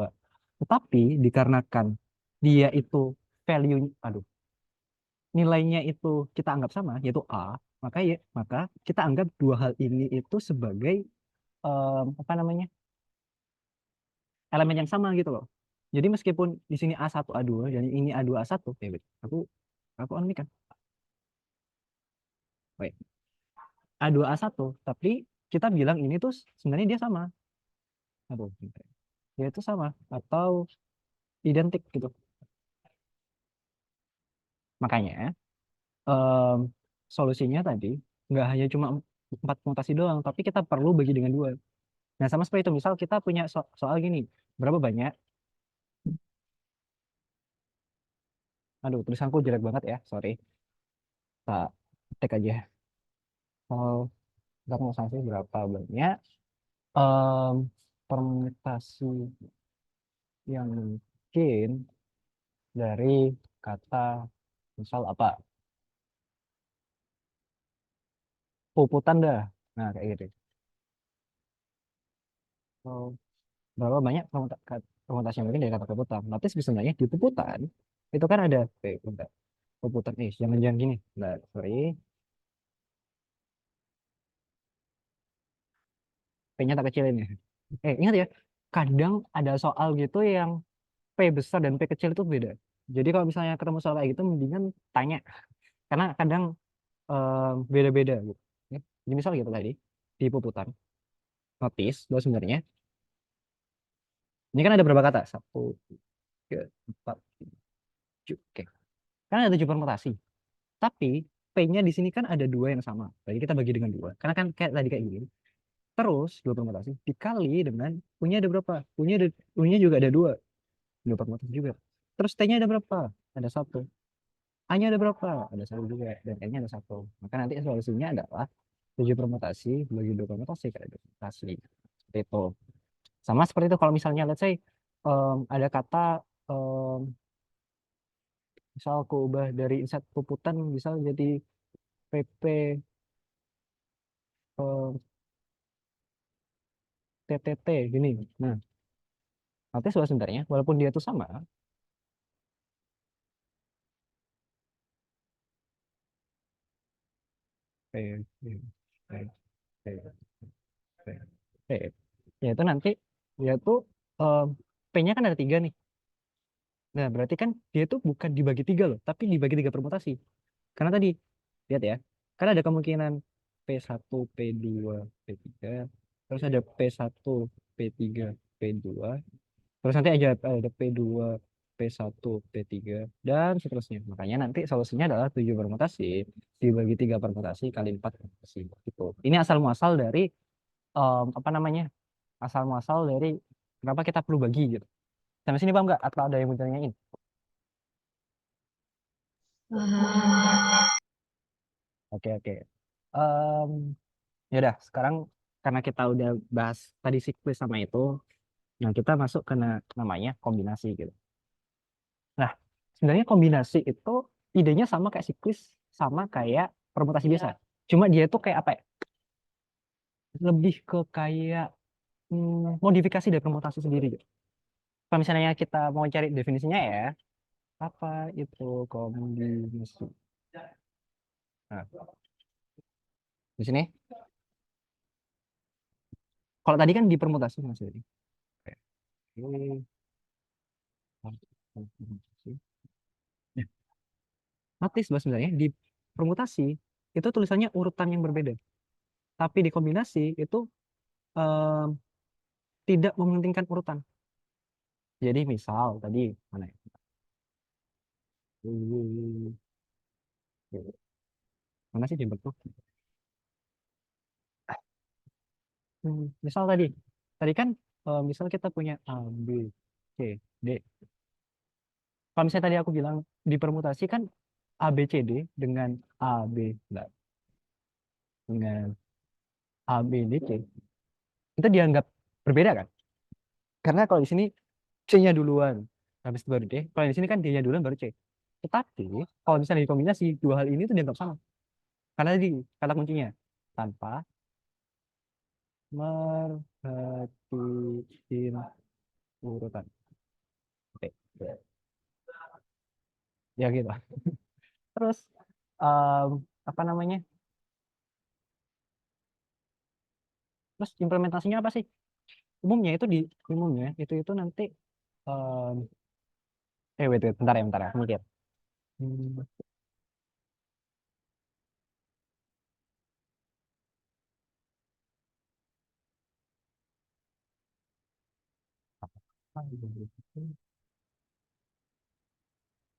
Tetapi dikarenakan dia itu value, nilainya itu kita anggap sama, yaitu A, maka kita anggap dua hal ini itu sebagai apa namanya? Elemen yang sama gitu loh. Jadi meskipun di sini A1 A2 dan ini A2 A1, wait, aku on mic kan. Wait. A2 A1, tapi kita bilang ini tuh sebenarnya dia sama. Bentar. Dia itu sama atau identik gitu. Makanya em, solusinya tadi nggak hanya cuma 4 mutasi doang, tapi kita perlu bagi dengan 2. Nah, sama seperti itu. Misal kita punya soal gini, berapa banyak? Aduh, tulisanku jelek banget ya, sorry. Tak ketik aja. Kalau nggak mau sanksi berapa banyak em, permutasi yang mungkin dari kata misal apa? Puputan dah. Nah, kayak gitu. So, berapa banyak permutasi yang mungkin dari kata puputan? Nanti sebenarnya di puputan itu kan ada bentar. Puputan jangan gini. Nah, sorry. P-nya tak kecilin ya. Ingat ya, kadang ada soal gitu yang P besar dan P kecil itu beda. Jadi kalau misalnya ketemu soal kayak gitu, mendingan tanya. Karena kadang beda-beda gitu. Ya. Jadi misal gitu tadi, di puputan, notice bahwa sebenarnya, ini kan ada berapa kata? 1, 3, 4, 7. Oke. Kan ada 7 permutasi. Tapi P-nya di sini kan ada 2 yang sama. Jadi kita bagi dengan 2. Karena kan kayak tadi kayak gini. Terus 2 permutasi dikali dengan punya ada berapa? Punya juga ada 2. 2 permutasi juga. Terus T-nya ada berapa? Ada 1. A-nya ada berapa? Ada 1 juga. Dan N-nya ada 1. Maka nanti solusinya adalah 7 permutasi bagi 2 permutasi kayak 2 permutasi. Seperti itu. Sama seperti itu kalau misalnya let's say ada kata misal aku ubah dari inset puputan misal jadi PP TTT gini. Nah, nanti soal sebenarnya walaupun dia itu sama, P, P, P, P, P, P. Ya itu nanti dia tuh P-nya kan ada 3 nih. Nah, berarti kan dia tuh bukan dibagi 3 loh, tapi dibagi 3 permutasi. Karena tadi, lihat ya, kan ada kemungkinan P1, P2, P3, terus ada P1, P3, P2, terus nanti ada P2, P1, P3, dan seterusnya. Makanya nanti solusinya adalah 7 permutasi dibagi 3 permutasi kali 4 permutasi. Gitu. Ini asal muasal dari, apa namanya, asal muasal dari kenapa kita perlu bagi gitu. Sampai sini paham nggak? Atau ada yang mau ditanyain? Oke, oke. Em, Ya udah, sekarang karena kita udah bahas tadi siklus sama itu, nah kita masuk ke namanya kombinasi gitu. Nah, sebenarnya kombinasi itu idenya sama kayak siklus, sama kayak permutasi biasa. Cuma dia tuh kayak apa ya? Lebih ke kayak modifikasi dari permutasi sendiri gitu. Kalau misalnya kita mau cari definisinya ya, apa itu kombinasi? Nah, di sini, kalau tadi kan di permutasi Mas Dedi. Oke. Nah, notice bahwa sebenarnya di permutasi itu tulisannya urutan yang berbeda. Tapi di kombinasi itu em, tidak mementingkan urutan. Jadi misal tadi mana ya? Mana sih jemput tuh? Misal tadi kan misal kita punya A, B, C, D. Kalau misalnya tadi aku bilang dipermutasi kan A, B, C, D dengan A, B, enggak, dengan A, B, D, C, itu dianggap berbeda kan? Karena kalau di sini C-nya duluan, habis itu baru D. Kalau di sini kan D-nya duluan baru C. Tetapi kalau misalnya dikombinasi, dua hal ini tuh dianggap sama. Karena tadi kata kuncinya, tanpa merhatiin urutan. Oke. Ya gitu. Terus em, apa namanya? Terus implementasinya apa sih? Umumnya itu di umumnya itu nanti em, wait, bentar ya, aku mikir. Hmm,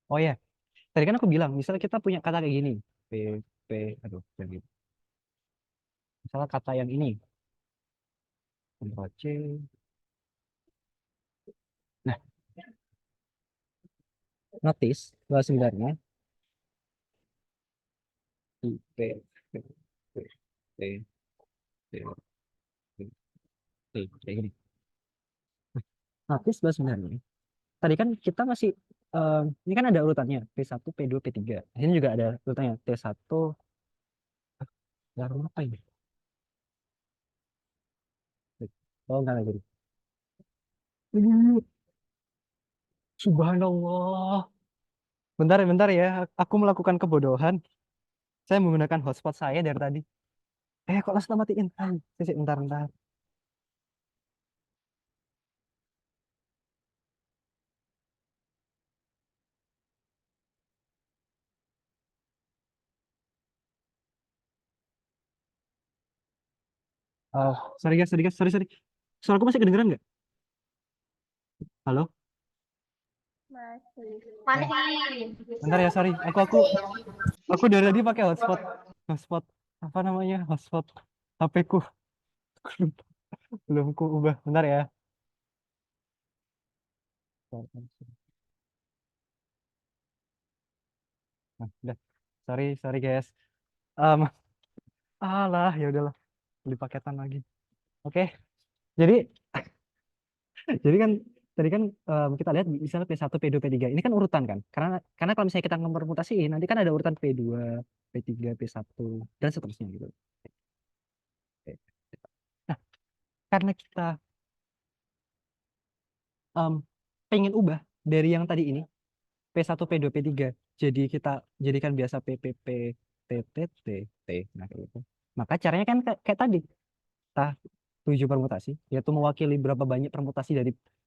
Oh ya, tadi kan aku bilang, misalnya kita punya kata kayak gini, P, P, aduh, yang gitu. Misalnya kata yang ini, Ctrl C. Nah, notice bahwa sebenarnya I, P, P, P, P, P, P, P, kayak gini. Notice bahwa sebenarnya, tadi kan kita masih, ini kan ada urutannya, P1, P2, P3. Di sini juga ada urutannya, T1, apa ini? Oh, enggak lagi. Subhanallah. Bentar ya, aku melakukan kebodohan. Saya menggunakan hotspot saya dari tadi. Kok langsung matiin? Bentar. Sorry guys, sorry. Suaraku masih kedengeran nggak? Halo? Masih. Bentar ya, sorry. Aku dari tadi pakai hotspot apa namanya? Hotspot HP ku. Belum ku ubah. Bentar ya. Nah, udah. Sorry guys. Um, alah, ya udahlah. Beli paketan lagi. Oke. Jadi Jadi kan tadi kan kita lihat misalnya P1, P2, P3. Ini kan urutan kan? Karena kalau misalnya kita mempermutasiin nanti kan ada urutan P2, P3, P1 dan seterusnya gitu. Oke. Nah, karena kita em, pengen ubah dari yang tadi ini P1, P2, P3 jadi kita jadikan biasa PPP, TTT, T. Nah, kayak gitu. Maka caranya kan kayak tadi kita 7 permutasi, yaitu mewakili berapa banyak permutasi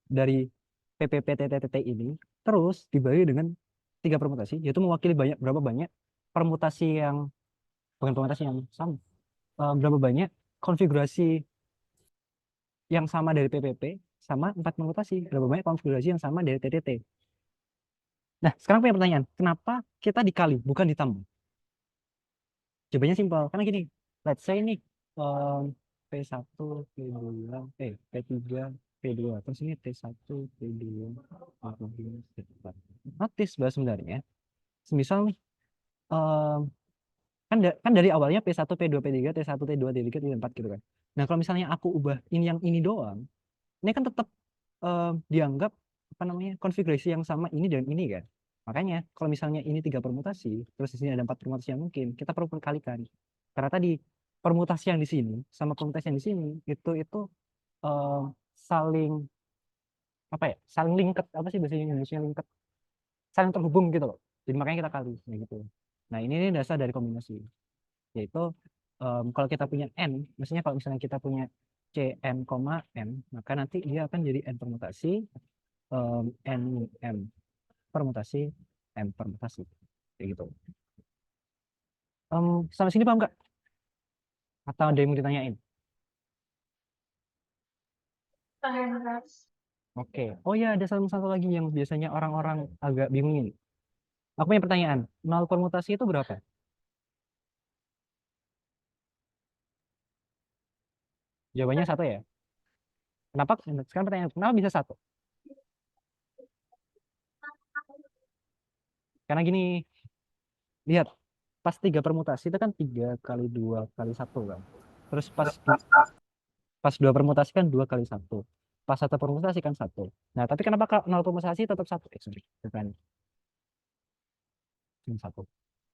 dari PPP TTT ini, terus dibagi dengan 3 permutasi, yaitu mewakili berapa banyak permutasi yang bukan permutasi yang sama, berapa banyak konfigurasi yang sama dari PPP sama 4 permutasi, berapa banyak konfigurasi yang sama dari TTT. Nah, sekarang punya pertanyaan, kenapa kita dikali bukan ditambah? Jawabannya simpel, karena gini, let's say nih um, P1, P2, P3, P2, terus ini T1, P2, P3, P4. Notice bahwa sebenarnya, semisal nih, um, kan dari awalnya P1, P2, P3, T1, T2, T3, T4 gitu kan. Nah, kalau misalnya aku ubah ini yang ini doang, ini kan tetap dianggap apa namanya konfigurasi yang sama ini dan ini kan. Makanya kalau misalnya ini 3 permutasi, terus di sini ada 4 permutasi yang mungkin, kita perlu kalikan. Karena tadi permutasi yang di sini sama permutasi yang di sini itu eh, saling apa ya? Saling lingket apa sih bahasa Indonesia lingket? Saling terhubung gitu loh. Jadi makanya kita kali gitu. Nah, ini dasar dari kombinasi. Yaitu kalau kita punya n, maksudnya kalau misalnya kita punya Cn, n, maka nanti dia akan jadi n permutasi n m permutasi m permutasi kayak gitu. Sampai sini paham nggak? Atau ada yang mau ditanyain? Oke. Oh ya, ada satu lagi yang biasanya orang-orang agak bingungin. Aku punya pertanyaan. Nol permutasi itu berapa? Jawabannya satu ya. Kenapa? Sekarang pertanyaan, kenapa bisa satu? Karena gini, lihat, pas 3 permutasi itu kan 3 kali 2 kali 1 kan. Terus pas 2 permutasi kan 2 kali 1. Pas 1 permutasi kan 1. Nah, tapi kenapa 0 permutasi tetap 1? Sorry, bukan. Cuma 1.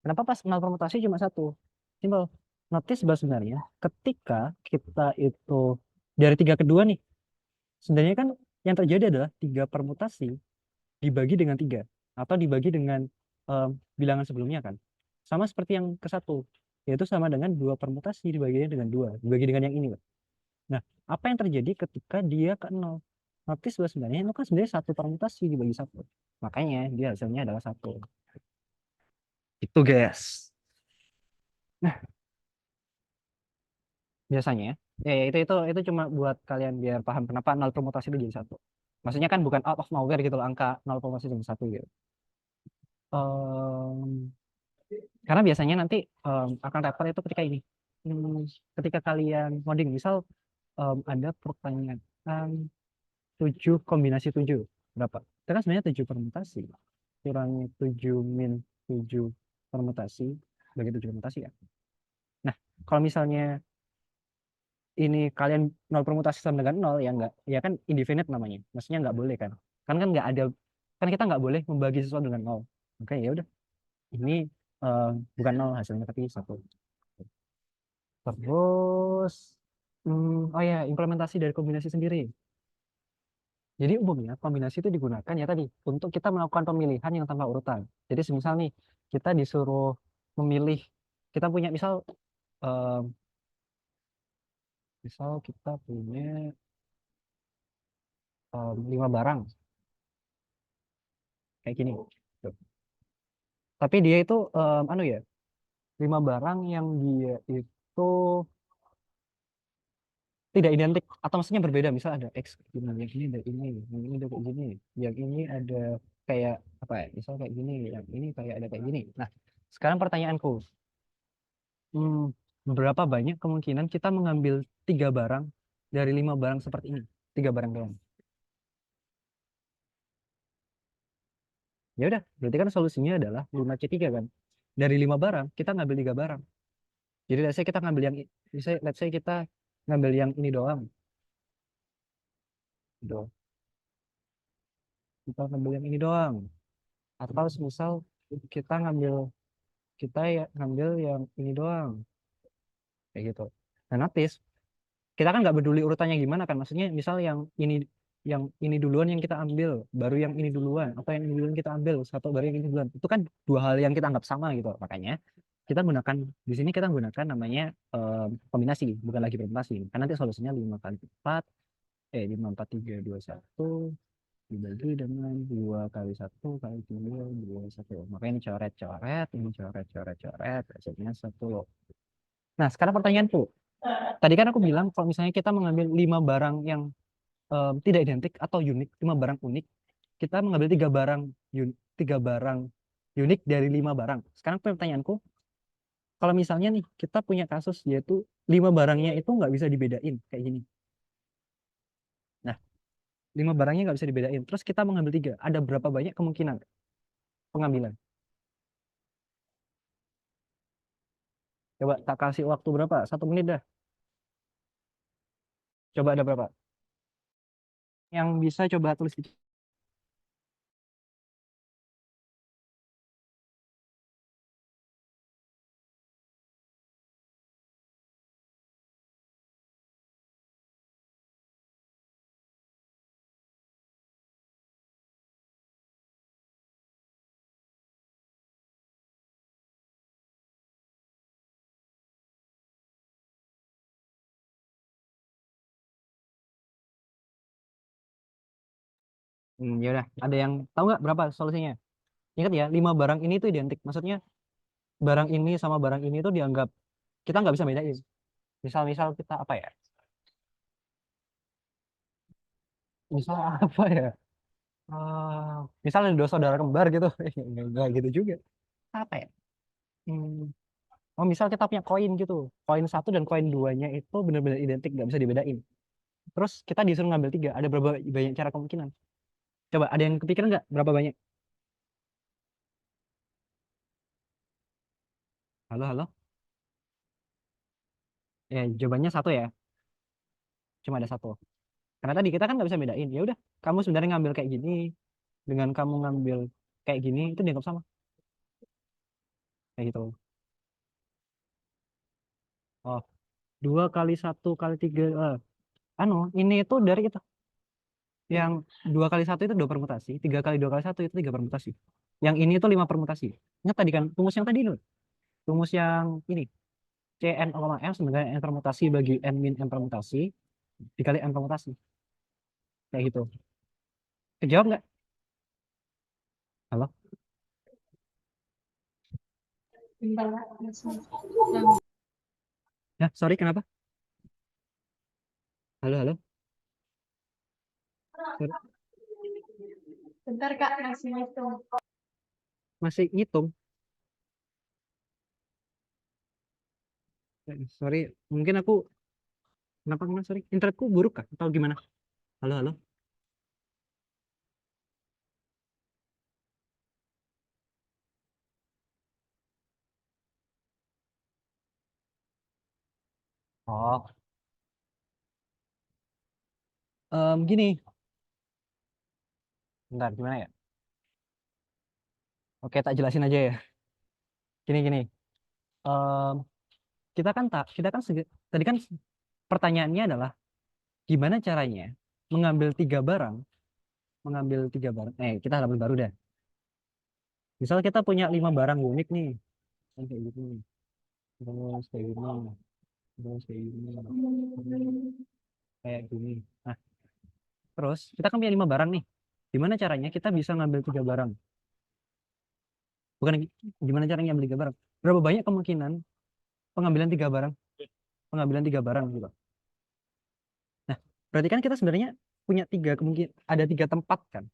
Kenapa pas 0 permutasi cuma 1? Simpel. Notice bahwa sebenarnya ketika kita itu dari 3 ke 2 nih, sebenarnya kan yang terjadi adalah 3 permutasi dibagi dengan 3 atau dibagi dengan bilangan sebelumnya kan. Sama seperti yang ke 1, yaitu sama dengan 2 permutasi dibagi dengan 2, dibagi dengan yang ini. Nah, apa yang terjadi ketika dia ke 0? Notice bahwa sebenarnya itu kan sebenarnya 1 permutasi dibagi 1. Makanya dia hasilnya adalah 1. Itu guys. Nah, biasanya itu cuma buat kalian biar paham kenapa 0 permutasi itu jadi 1. Maksudnya kan bukan out of nowhere gitu loh, angka 0 permutasi jadi 1 gitu. Karena biasanya nanti akan repot itu ketika ini. Ketika kalian ngoding, misal ada pertanyaan 7 kombinasi 7 berapa? Itu kan sebenarnya 7 permutasi. Kurangi 7 min 7 permutasi bagi 7 permutasi ya. Nah, kalau misalnya ini kalian 0 permutasi sama dengan 0 ya enggak, ya kan indefinite namanya. Maksudnya enggak boleh kan. Kan enggak ada, kan kita enggak boleh membagi sesuatu dengan 0. Oke, ya udah. Ini bukan 0 hasilnya tapi 1. Terus oh ya, implementasi dari kombinasi sendiri. Jadi umumnya kombinasi itu digunakan ya tadi untuk kita melakukan pemilihan yang tanpa urutan. Jadi semisal nih kita disuruh memilih, kita punya misal kita punya 5 barang kayak gini. Tuh. Tapi dia itu anu ya, 5 barang yang dia itu tidak identik atau maksudnya berbeda. Misal ada X gini, yang ini ada ini, yang ini ada kayak gini, yang ini ada kayak apa ya? Misal kayak gini, yang ini kayak ada kayak gini. Nah, sekarang pertanyaanku, berapa banyak kemungkinan kita mengambil 3 barang dari 5 barang seperti ini? 3 barang doang. Ya udah, berarti kan solusinya adalah 5C3 kan. Dari 5 barang, kita ngambil 3 barang. Jadi let's say kita ngambil yang let's say kita ngambil yang ini doang. Gitu. Kita ngambil yang ini doang. Atau misal kita ngambil yang ini doang. Kayak gitu. Nah, notice kita kan nggak peduli urutannya gimana kan, maksudnya misal yang ini duluan yang kita ambil, baru yang ini duluan, atau yang ini duluan kita ambil, satu baru yang ini duluan, itu kan 2 hal yang kita anggap sama gitu. Makanya kita gunakan di sini, kita gunakan namanya kombinasi, bukan lagi permutasi. Kan nanti solusinya 5 kali 4 5 4 3 2 1 dibagi dengan 2 kali 1 kali 2 2 1. Makanya ini coret-coret, ini coret-coret-coret, hasilnya 1. Nah, sekarang pertanyaanku, tadi kan aku bilang kalau misalnya kita mengambil 5 barang yang tidak identik atau unik, 5 barang unik, kita mengambil 3 barang unik dari 5 barang. Sekarang pertanyaanku, kalau misalnya nih kita punya kasus yaitu 5 barangnya itu nggak bisa dibedain kayak gini. Nah, 5 barangnya nggak bisa dibedain. Terus kita mengambil 3, ada berapa banyak kemungkinan pengambilan? Coba tak kasih waktu berapa? 1 menit dah. Coba ada berapa? Yang bisa coba tulis di ya udah, ada yang tahu nggak berapa solusinya? Ingat ya, 5 barang ini tuh identik. Maksudnya barang ini sama barang ini tuh dianggap kita nggak bisa bedain. Misal kita apa ya? Misal apa ya? Misalnya dua saudara kembar gitu, nggak gitu juga. Apa ya? Oh, misal kita punya koin gitu, koin 1 dan koin 2-nya itu benar-benar identik, nggak bisa dibedain. Terus kita disuruh ngambil 3, ada berapa banyak cara kemungkinan? Coba ada yang kepikiran nggak berapa banyak? Halo, halo. Ya, jawabannya satu ya. Cuma ada satu. Karena tadi kita kan nggak bisa bedain. Ya udah, kamu sebenarnya ngambil kayak gini dengan kamu ngambil kayak gini itu dianggap sama. Kayak gitu. Oh, 2 kali 1 kali 3. Ini itu dari itu. Yang 2 kali 1 itu 2 permutasi. 3 kali 2 kali 1 itu 3 permutasi. Yang ini itu 5 permutasi. Ingat tadi kan, rumus yang tadi itu. Rumus yang ini. Cn, M sebagai n permutasi bagi n min m permutasi dikali n permutasi. Kayak gitu. Kejawab nggak? Halo? Ya, sorry, kenapa? Halo, halo. Sorry. Bentar Kak, masih ngitung. Masih ngitung. Sorry, mungkin aku kenapa sorry, internetku buruk kah atau gimana? Halo, halo. Oh, gini. Bentar, gimana ya? Oke, tak jelasin aja ya. Gini, gini. Em, tadi kan pertanyaannya adalah gimana caranya mengambil tiga barang, kita halaman baru deh. Misal kita punya 5 barang unik nih, kan kayak gitu, terus kayak gini, terus kayak gini, kayak gini. Nah, terus kita kan punya 5 barang nih. Gimana caranya kita bisa ngambil 3 barang? Bukan gimana caranya ngambil 3 barang? Berapa banyak kemungkinan pengambilan 3 barang? Pengambilan 3 barang gitu. Nah, berarti kan kita sebenarnya punya 3 kemungkinan, ada 3 tempat kan?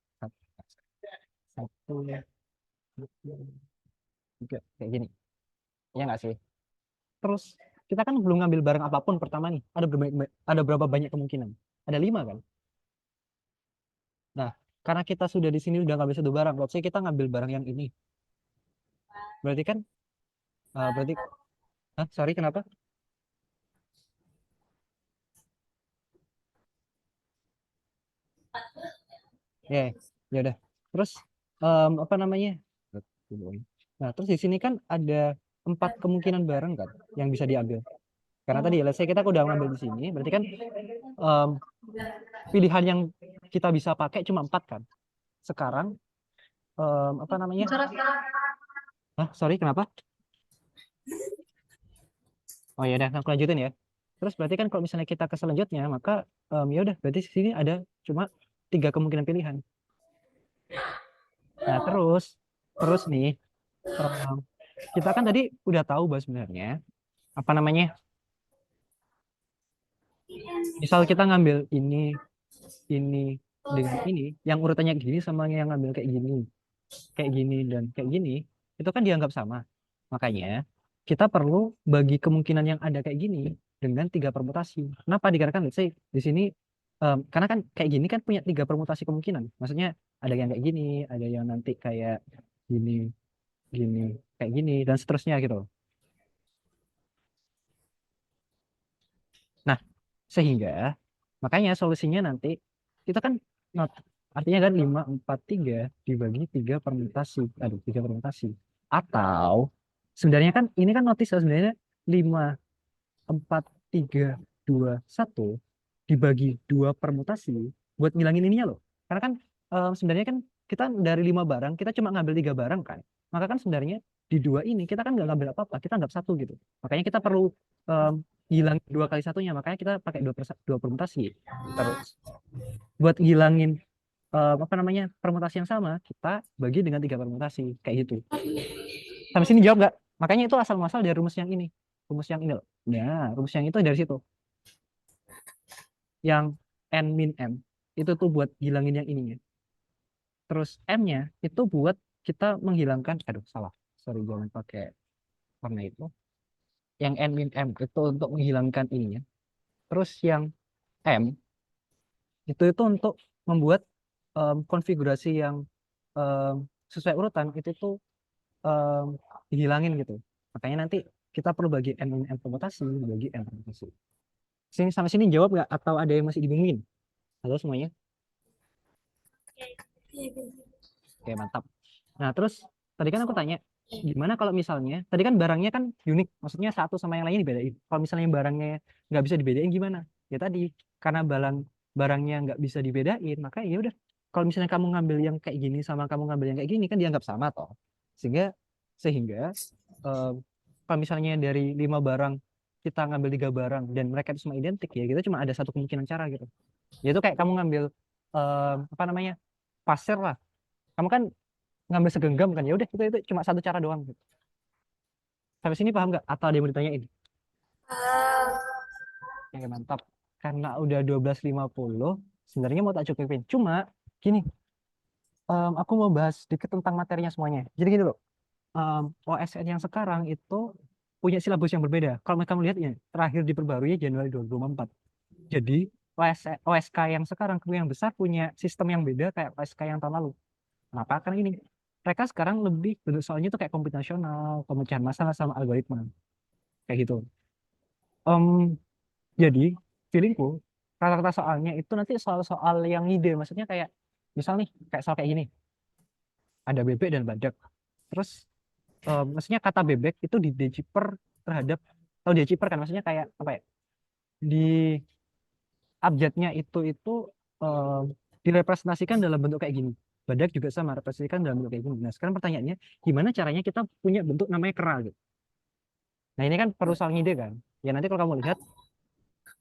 Satu, dua, tiga, kayak gini. Ya nggak sih? Terus kita kan belum ngambil barang apapun pertama nih. Ada berapa banyak kemungkinan? Ada 5 kan? Nah, karena kita sudah di sini udah ngambil 1 barang, let's say kita ngambil barang yang ini. Berarti kan, berarti, sorry, kenapa? Ya, ya udah. Terus, apa namanya? Nah, terus di sini kan ada 4 kemungkinan barang kan yang bisa diambil. Karena tadi, let's say kita udah ngambil di sini, berarti kan em, pilihan yang kita bisa pakai cuma 4 kan. Sekarang, apa namanya? Sorry, kenapa? Oh ya udah, aku lanjutin ya. Terus berarti kan kalau misalnya kita ke selanjutnya, maka ya udah, berarti di sini ada cuma 3 kemungkinan pilihan. Nah, terus nih, em, kita kan tadi udah tahu bahwa sebenarnya apa namanya? Misal kita ngambil ini dengan ini, yang urutannya gini sama yang ngambil kayak gini dan kayak gini, itu kan dianggap sama. Makanya kita perlu bagi kemungkinan yang ada kayak gini dengan 3 permutasi. Kenapa? Dikarenakan let's say di sini karena kan kayak gini kan punya 3 permutasi kemungkinan. Maksudnya ada yang kayak gini, ada yang nanti kayak gini, gini, kayak gini dan seterusnya gitu. Nah, sehingga makanya solusinya nanti kita kan not, artinya kan 5 4 3 dibagi 3 permutasi. Aduh, 3 permutasi. Atau sebenarnya kan ini kan notis sebenarnya 5 4 3 2 1 dibagi 2 permutasi buat ngilangin ininya loh. Karena kan sebenarnya kan kita dari 5 barang kita cuma ngambil 3 barang kan. Maka kan sebenarnya di 2 ini kita kan nggak ngambil apa-apa, kita anggap 1 gitu. Makanya kita perlu hilang 2 kali 1-nya, makanya kita pakai 2 permutasi. Terus buat ngilangin apa namanya permutasi yang sama, kita bagi dengan 3 permutasi kayak gitu. Sampai sini jawab nggak? Makanya itu asal muasal dari rumus yang ini, rumus yang ini loh. Ya, rumus yang itu dari situ. Yang n min m itu tuh buat ngilangin yang ininya. Terus m-nya itu buat kita menghilangkan, aduh salah, sorry jangan pakai warna itu. Yang n min m itu untuk menghilangkan ininya. Terus yang m itu untuk membuat konfigurasi yang sesuai urutan itu tuh dihilangin gitu. Makanya nanti kita perlu bagi N permutasi, bagi N permutasi. Sampai sini jawab nggak? Atau ada yang masih dibingungin? Halo semuanya? Oke, mantap. Nah, terus tadi kan aku tanya, gimana kalau misalnya, tadi kan barangnya kan unik, maksudnya satu sama yang lainnya dibedain. Kalau misalnya barangnya nggak bisa dibedain gimana? Ya tadi, karena barangnya nggak bisa dibedain, maka ya udah. Kalau misalnya kamu ngambil yang kayak gini sama kamu ngambil yang kayak gini, kan dianggap sama toh. Sehingga kalau misalnya dari 5 barang, kita ngambil 3 barang, dan mereka itu semua identik, ya kita cuma ada satu kemungkinan cara gitu. Yaitu kayak kamu ngambil, apa namanya, pasir lah. Kamu kan ngambil segenggam kan, ya udah itu cuma satu cara doang gitu. Sampai sini paham nggak? Atau ada yang mau ditanyain? Oke, mantap. Karena udah 12.50, sebenarnya mau tak cukupin. Cuma gini, aku mau bahas sedikit tentang materinya semuanya. Jadi gini loh, OSN yang sekarang itu punya silabus yang berbeda. Kalau kamu lihat ya, terakhir diperbarui Januari 2024. Jadi OSK yang sekarang yang besar punya sistem yang beda kayak OSK yang tahun lalu. Kenapa? Karena ini mereka sekarang lebih bentuk soalnya itu kayak komputasional, pemecahan masalah sama algoritma kayak gitu. Jadi feelingku rata-rata soalnya itu nanti soal-soal yang ide, maksudnya kayak misal nih kayak soal kayak gini, ada bebek dan badak. Terus maksudnya kata bebek itu di decipher terhadap, atau decipher kan maksudnya kayak apa ya, di abjadnya itu direpresentasikan dalam bentuk kayak gini. Badak juga sama, representasikan dalam bentuk kayak gini. Nah sekarang pertanyaannya, gimana caranya kita punya bentuk namanya kera gitu. Nah ini kan perlu soal ide kan. Ya nanti kalau kamu lihat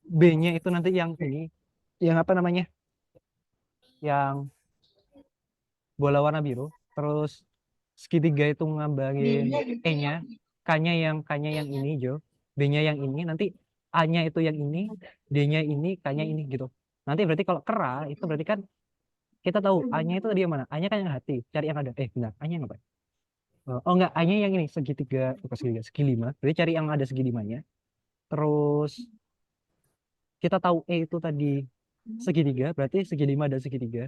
B-nya itu nanti yang ini, yang apa namanya, yang bola warna biru, terus segitiga itu ngambangin E-nya, K-nya yang ini hijau, B-nya yang ini, nanti A-nya itu yang ini, D-nya ini, K-nya ini gitu. Nanti berarti kalau kera itu berarti kan kita tahu A-nya itu tadi yang mana? A-nya kan yang hati, cari yang ada. Benar, A-nya yang apa? Oh enggak, A-nya yang ini segitiga, bukan segitiga, segi 5. Berarti cari yang ada segi 5-nya. Terus kita tahu E itu tadi segitiga, berarti segi 5 dan segitiga.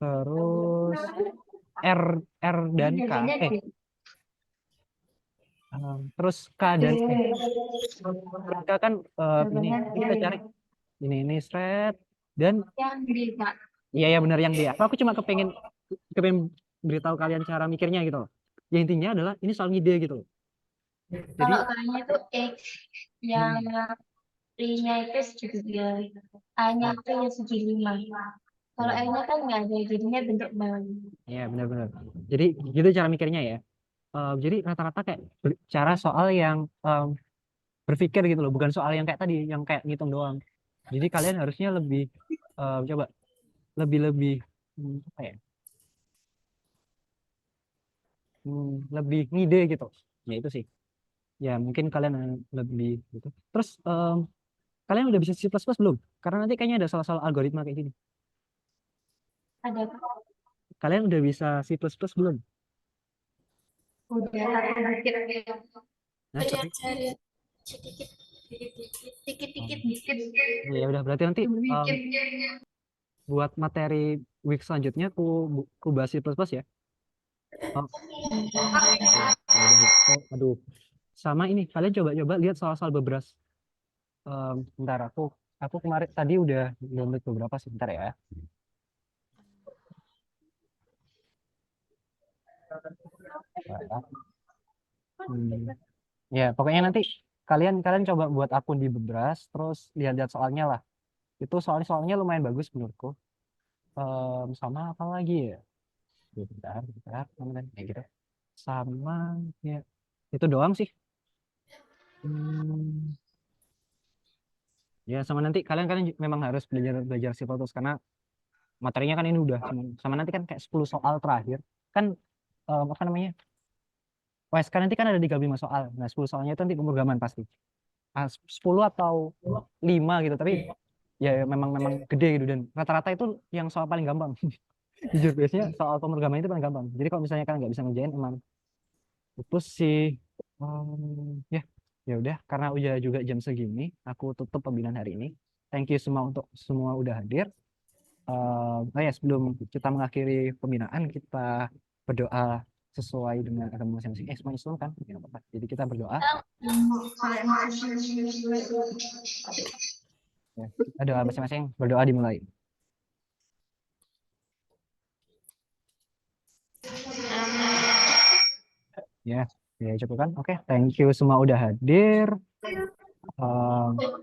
Terus R dan K, terus K dan K kan ini kita cari ini thread dan Yang di Kak. iya benar yang dia. Aku cuma kepengen beritahu kalian cara mikirnya gitu loh. Ya intinya adalah ini soal ide gitu loh. Jadi Kalau kayaknya itu X yang I-nya itu segitiga, A-nya itu yang segi 5. Kalau L-nya kan nggak ada, jadinya bentuk bal. ya benar-benar. Jadi gitu cara mikirnya ya. Jadi rata-rata kayak cara soal yang berpikir gitu loh, bukan soal yang kayak tadi, yang kayak ngitung doang. Jadi kalian harusnya lebih coba lebih apa ya? Lebih ngide gitu. Ya itu sih. Ya mungkin kalian lebih gitu. Terus kalian udah bisa C++ belum? Karena nanti kayaknya ada soal-soal algoritma kayak gini. Ada Kalian udah bisa C++ belum? udah dikit-dikit. Nah, tapi sedikit Dikit-dikit. ya udah berarti nanti buat materi week selanjutnya ku bahas C++ ya. Oh, aduh. Sama ini, kalian coba lihat soal-soal bebras. Bentar, aku kemarin tadi udah download beberapa sih, bentar ya. Ya, pokoknya nanti kalian coba buat akun di Bebras, terus lihat-lihat soalnya lah. Itu soalnya lumayan bagus menurutku. Sama apa lagi ya? Bentar, kayak gitu. Sama ya, itu doang sih. Ya, sama nanti kalian memang harus belajar C++ karena materinya kan ini udah sama nanti kan kayak 10 soal terakhir. Kan apa namanya? OSK nanti kan ada 35 soal. Nah, 10 soalnya itu nanti pemrograman pasti. 10 atau 5 gitu, tapi ya memang gede gitu, dan rata-rata itu yang soal paling gampang. Jujur biasanya soal pemrograman itu paling gampang. Jadi kalau misalnya kalian nggak bisa ngerjain emang itu sih. Ya ya udah, karena udah juga jam segini, aku tutup pembinaan hari ini. Thank you semua untuk semua udah hadir. Ya sebelum kita mengakhiri pembinaan, kita berdoa sesuai dengan agama masing-masing. Semua Islam kan, ya, nggak apa-apa. Jadi kita berdoa. Ya, kita doa masing-masing, berdoa dimulai. Ya, ya cukup kan? Oke, thank you semua udah hadir.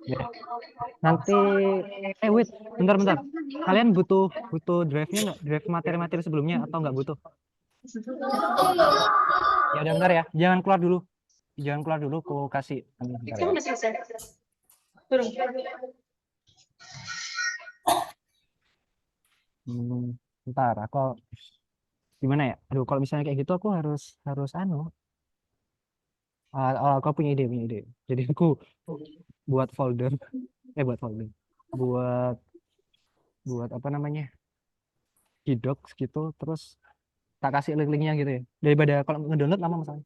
Ya. Nanti, wait, bentar. Kalian butuh drive-nya nggak? Drive materi-materi sebelumnya atau nggak butuh? Ya udah bentar ya, jangan keluar dulu. Aku kasih. Bentar ya. Bentar, aku gimana ya? Aduh, kalau misalnya kayak gitu aku harus aku punya ide. Jadi aku buat folder, buat apa namanya? Di docs gitu, terus tak kasih link-linknya gitu ya. Daripada kalau ngedownload lama masalahnya.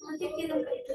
Nanti kirim ke itu.